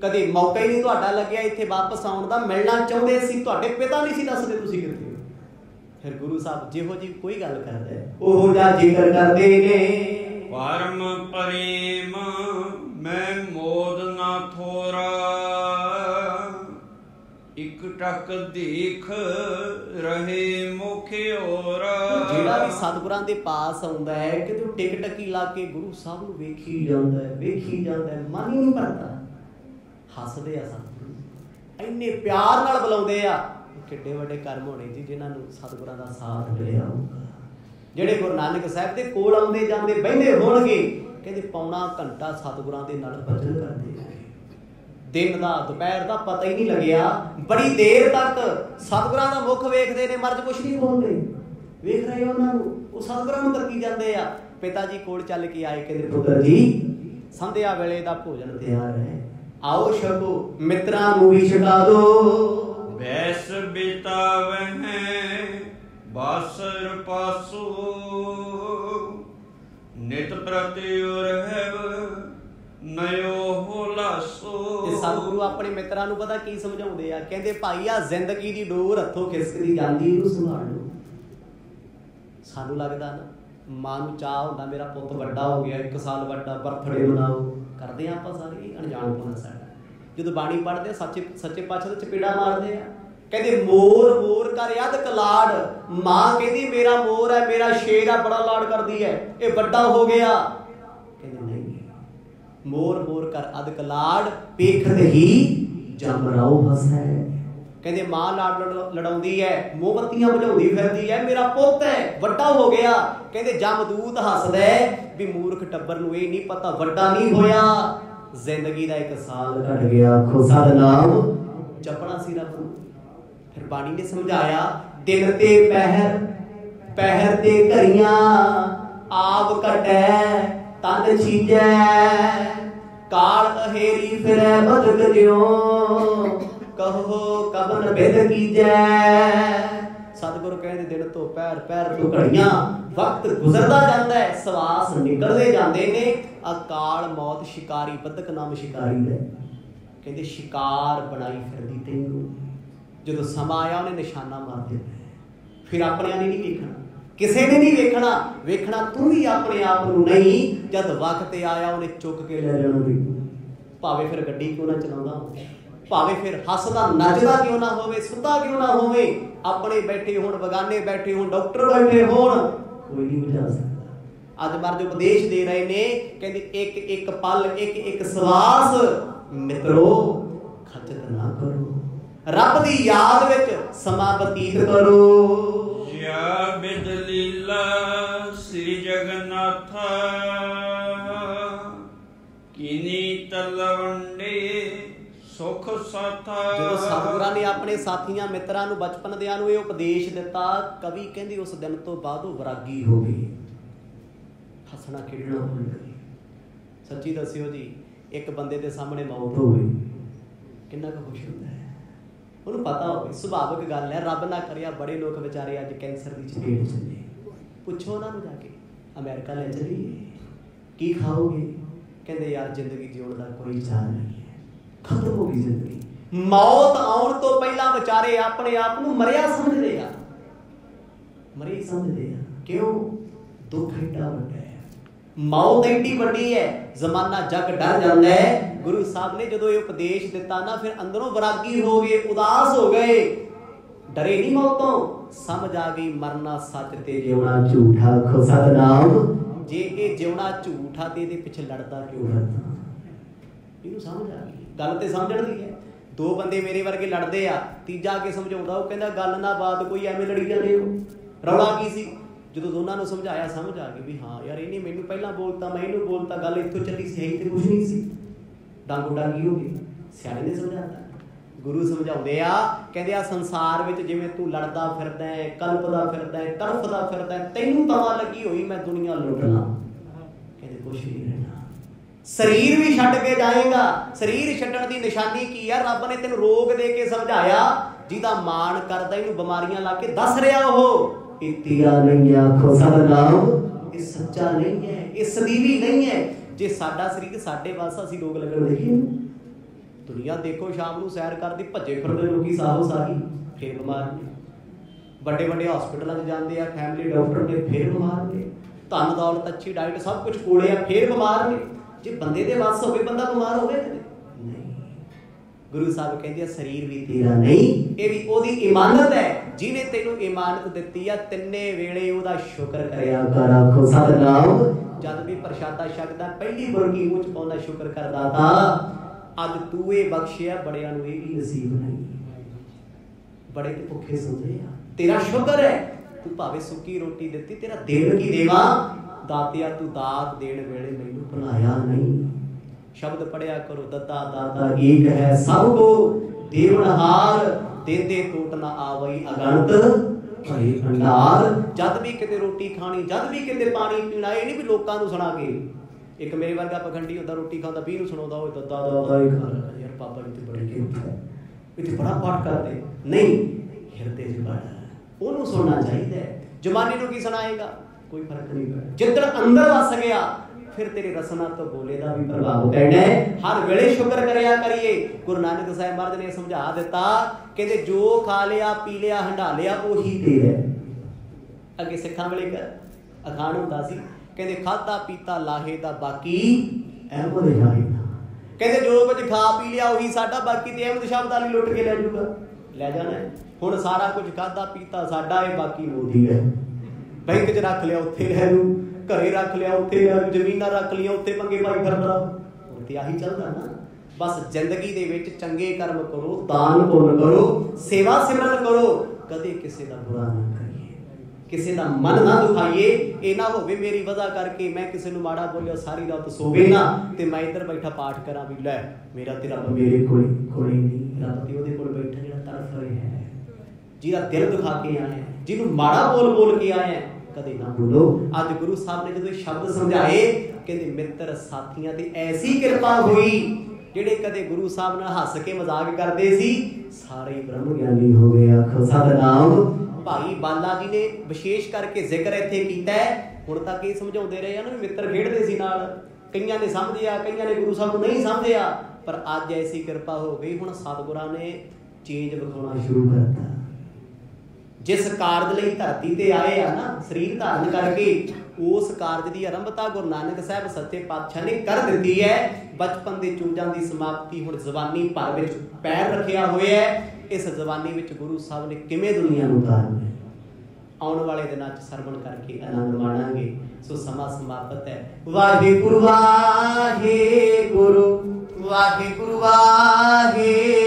कदे मौका ही नहीं तुहाडा लगਿਆ ਇੱਥੇ वापस आउण दा। मिलना चाहुंदे सी, तुहाडे पिता नहीं सी दसदे तुसीं कित्थे। फिर गुरु साहब जिहो जी कोई गल करदा है ओहो जा जिक्र करदे ने। परम प्रेम मैं मोद ना थोरा, इक टक देख रहे मुखियोरा। ਜਿਹੜਾ ਵੀ ਸਤਿਗੁਰਾਂ ਦੇ ਪਾਸ ਆਉਂਦਾ ਹੈ ਕਿ ਤੂੰ ਟਿਕ ਟਕੀ ਲਾ ਕੇ ਗੁਰੂ ਸਾਹਿਬ ਨੂੰ ਵੇਖੀ ਜਾਂਦਾ ਹੈ, ਵੇਖੀ ਜਾਂਦਾ ਹੈ, ਮਨ ਹੀ ਨਹੀਂ ਭਰਦਾ। ਹੱਸਦੇ ਆ ਸਤਿਗੁਰੂ, ਇੰਨੇ ਪਿਆਰ ਨਾਲ ਬੁਲਾਉਂਦੇ ਆ। ਕਿੱਡੇ ਵੱਡੇ ਕਰਮ ਹੋਣੇ ਜੀ ਜਿਨ੍ਹਾਂ ਨੂੰ ਸਤਿਗੁਰਾਂ ਦਾ ਸਾਥ ਮਿਲਿਆ ਹੋਊਗਾ। ਜਿਹੜੇ ਗੁਰੂ ਨਾਨਕ ਸਾਹਿਬ ਦੇ ਕੋਲ ਆਉਂਦੇ ਜਾਂਦੇ ਬਹਿੰਦੇ ਹੋਣਗੇ, ਕਹਿੰਦੇ ਪੌਣਾ ਘੰਟਾ ਸਤਿਗੁਰਾਂ ਦੇ ਨਾਲ ਭਜਨ ਕਰਦੇ ਆ। दिन का दोपहर का पता ही नहीं लग्या, बड़ी देर तक सतगुरां दा मुख वेखदे ने, मर्ज कुछ नहीं बोलते, वेख रहे उन्होंने, वो सतगुरां नूं तर्की जांदे आ। पिता जी कोल चल के आए, कहते पुत्र जी संध्या वेले दा भोजन तैयार है, आओ छको, मित्रां नूं भी छका दो। बैस बितावह बासर पासो, नित प्रति उरहव नयो होलासो। सतगुरु अपने मित्रां नूं पता की समझाउंदे आ, कहंदे भाई आ जिंदगी दी डोर हथों खिसकदी जांदी, इहनूं संभाल लो। सानूं लगदा ना मां नूं चाह हुंदा मेरा पुੱਤ ਵੱਡਾ हो गया, 1 साल ਵੱਡਾ, बर्थडे मनाओ, करदे आ आपां सारे, अणजाणपना साडा। ਜਦੋਂ ਬਾਣੀ ਪੜ੍ਹਦੇ ਸੱਚੇ ਪਾਤਸ਼ਾਹ ਦੇ ਚਪੇੜਾ ਮਾਰਦੇ ਆ, ਕਹਿੰਦੇ ਮੋਰ ਮੋਰ ਕਰ ਅਦਕ ਲਾਡ। ਮਾਂ ਕਹਿੰਦੀ ਮੇਰਾ ਮੋਰ ਹੈ, ਮੇਰਾ ਸ਼ੇਰ ਹੈ, ਬੜਾ ਲਾਡ ਕਰਦੀ ਹੈ, ਇਹ ਵੱਡਾ ਹੋ ਗਿਆ। ਕਹਿੰਦੇ ਨਹੀਂ, मोर मोर कर अदक लाड, पेखत ही जम राओ हसै। कहते मां लाड लड़ाउंदी है, मोमबत्तियां बुझाउंदी फिरदी है, मेरा पुੱਤ है ਵੱਡਾ हो गया। कहते जमदूत हसदा भी मूर्ख टब्बर नूं ਇਹ नहीं पता ਵੱਡਾ नहीं होया, जिंदगी दा 1 साल घट गया, खुदा दा नाम जपना सी रब नूं। फिर बाणी ने समझाया, दिन ते पहर पहर ते घरियां, आप कटै तन छीजै, काल अहेरी फिरै बदक ज्यों, कहो कबन बिद कीजै। सतगुरु कहते दिन तो पैर, पैर तो घड़ियां, वक्त गुजरदा जांदा है, सवास निकलदे जांदे ने। अकाल मौत शिकारी, बदक नाम शिकारी है, कहते शिकार बनाई फिरदी तैनूं। जदों समा आया उन्हें निशाना मार दिता, फिर अपने नहीं वेखना, किसी ने नहीं वेखना, वेखना तू भी अपने आप नूं नहीं। जद वक्त आया उन्हें चुक के ले जाना भी, भावें फिर गड्डी क्यों ना चलाउंदा होवे, भावें फिर हसदा नचदा क्यों ना होवे, सुधा क्यों ना होवे, अपने बैठे होण, बगाने बैठे होण, डॉक्टर बैठे होण, कोई नहीं बुझा सकदा। अज मर्ज उपदेश दे रहे ने, कहंदे एक एक पल, एक एक सवास मित्रो खचत ना करो, रब दी याद विच समा बतीत करो। या बिद लीला श्री जगन्नाथा, किनी तलवंडे सुख साथा। जो सतगुरां ने अपने साथियां मित्रां नूं बचपन दियां नूं इह उपदेश दिता, कवि कहंदे उस दिन तो बाद वो वैरागी हो गए, हसना खेडना भुल गए। सच्ची दस्सिओ जी, एक बंदे दे सामने मौत हो गई, किन्ना क खुश हुंदा है, ਉਹਨੂੰ ਪਤਾ ਹੋਵੇ। ਸੁਭਾਵਿਕ ਗੱਲ ਹੈ, ਰੱਬ ਨਾ ਕਰਿਆ बड़े लोग बेचारे अज कैंसर की चपेट च ने, पुछो उन्होंने जाके अमेरिका ले चलिए की खाओगे, कहते यार जिंदगी जीने का कोई चाह नहीं है, खत्म हो गई जिंदगी। मौत आउण तो पहला बेचारे अपने आप को मरिया समझते आ, मरे समझते आ। क्यों? दुख एडा वड्डा है, मौत एडी वड्डी है, जमाना जग डर जाता है। गुरु साहब ने जो ये उपदेश दिता ना, फिर अंदरों वैरागी हो गए, उदास हो गए, डरे नहीं मौतों, समझ आ गई मरना सच ते जिउना झूठा। खो सतनाम, जे ये जिउना झूठा ते इहदे पिछे लड़दा क्यों फिरदा, इहनूं समझ आ गई। गल ते समझण दी है, दो बंदे मेरे वर्गे लड़दे आ, तीजा आके समझाउंदा, वो कहंदा गल ना बात कोई एवें लड़ी जांदे हो, रौला की सी। जो दोनों समझाया समझ आ गई भी हाँ यार इन्हें मैनू पहला बोलता, मैं इन्हूं बोलता, गल इत्थों चली सी, है तो कुछ नहीं सी, डांगो डांगी हो गई। सियाणे ने समझाता, गुरु समझाउंदे आ, कहंदे आ संसार विच जिवें तू लड़दा फिरदा है, कल्पदा फिरदा है, तड़फदा फिरदा है, तैनूं तवा लगी होई मैं दुनिया लुटना, कहंदे कुछ नहीं रहना, शरीर भी छड्ड के जाएगा। शरीर छड्डण दी निशानी की है? रब ने तैनूं रोग दे के समझाया, जिहदा मान करदा इहनूं बीमारियां ला के दस रिहा हो, ये तेरा नहीं है। आखो सतनाम, ये सच्चा नहीं है, ये सदीवी नहीं है। जे साडा शरीर साडे वास असीं रोग लगण देखिए, दुनिया देखो शाम नूं सैर करदी भज्जे फिरदे लोकी साहो साही, फिर बीमार ने, बड़े बड़े हॉस्पिटलों च जांदे आ, फैमिली डॉक्टर ने, फिर बीमार ने, धन दौलत अच्छी डाइट सब कुछ कोले आ, फिर बीमार ने। जे बंदे दे वास होवे बंदा बीमार होवे नहीं। गुरु साहब कहते शरीर भी तेरा नहीं, ये भी ओदी इमानत है, जिन्हें तेनू इमानत दिती है, तिन्ने वेले ओदा शुक्र करया कर। आखो सतनाम, जद भी प्रशादा छकदा पहली बुरकी मूंह च पाउंदा शुक्र करदा ता, अज तू ये बख्शिया, बड़ियां नूं ये भी नसीब नहीं, बड़े तो भुखे सोंदे आ, तेरा शुक्र है, तू भावे सुक्की रोटी दिती, तेरा दिल की देवा, दातिया तू दात देण वेले मैनू भुलाया नहीं। शब्द पढ़िया करो, दत्ता दाता एक है सबको देवनहार, देते टूट ना आवई अगणत भरे भंडार। जद भी किते रोटी खानी, जद भी किते पानी पीना, ये नहीं भी लोकां नूं सुणा के। एक मेरे वर्गा पखंडी होंदा, रोटी खांदा 20 नूं सुणाउंदा, ओए दत्ता दाता ही खा ले यार, पापा जी ते बड़ी किरत है, इत्थे बड़ा पाठ करदे नहीं, हिरदे च बड़ा ओनूं सुनना चाहिए। जमाने नूं की सुनाएगा, कोई फर्क नहीं पड़ता। जिद्दण अंदर वस गया, फिर तेरे रसना तो बोले का भी प्रभाव पैना है। हर वेले शुक्र करया करिए। गुरु नानक साहिब महाराज ने समझा दिता, कहते जो खा लिया पी लिया हंडा लिया उही तेरा। अगे सिखां वेले अखाण हुंदा सी, कहते खादा पीता लाहे दा बाकी अहमद जाए। कहते जो कुछ खा पी लिया उही साडा, बाकी ते अहमद शब्द वाली लुट के ले जूगा, ले जाना है। हुण सारा कुछ खादा पीता साडा है, बाकी मोदी है। बैंक च रख लिया उत्थे ले लू, घरे रख लिया उत्थे ले लू, जमीनां रख लिया उत्थे पंगे पाई फिरदा। हुण ते आही चलदा ना। बस जिंदगी दे विच चंगे कर्म करो, दान पुण्य करो, सेवा सिमरन करो, कदे किसी दा बुरा ना करिए, किसी दा मन ना दुखाइए। ये ना होवे मेरी वजह करके मैं किसी नूं माड़ा बोलिया सारी रात सोवे ना ते मैं इधर बैठा पाठ करा भी लै मेरा ते रब मेरे कोल नहीं, रब ते ओदे कोल बैठा जिहड़ा तड़फ रहे है, जिहदा दिल दुखा के आए हैं, जिन्हों माड़ा बोल के आए हैं, कदे ना बोलो। अज गुरु साहब ने जो शब्द समझाए, कहते मित्र साथियां ते ऐसी कृपा हुई, जिहड़े कदे गुरु साहब नाल हस के मजाक करते सी, सारे ब्रह्म ज्ञानी हो गए। आखो सतनाम। भाई बाला जी ने विशेष करके जिक्र इत्थे कीता है। हुण तक ये समझाउंदे रहे ना, मित्र खेडदे सी नाल, कईयां ने समझिया, कईयां ने गुरु साहब नहीं समझिया, पर अज ऐसी कृपा हो गई, हुण सतगुरां ने चेंज विखाउणा शुरू करता। जिस कारज लई धरती ते आए आ ना, शरीर धारण करके, उस कारज की आरंभता गुरु नानक साहब सच्चे पातशाह ने कर दी है। बचपन के चूंजां की समाप्ति हुण जवानी भर विच पैर रखिया होया है। इस जवानी विच गुरु साहब ने किवें दुनिया नूं उतारना है, आउण वाले दिनां च सरवण करके आनंद माणांगे। सो समा समाप्त है। वाहिगुरू वाहिगुरू वाहिगुरू वाहिगुरू।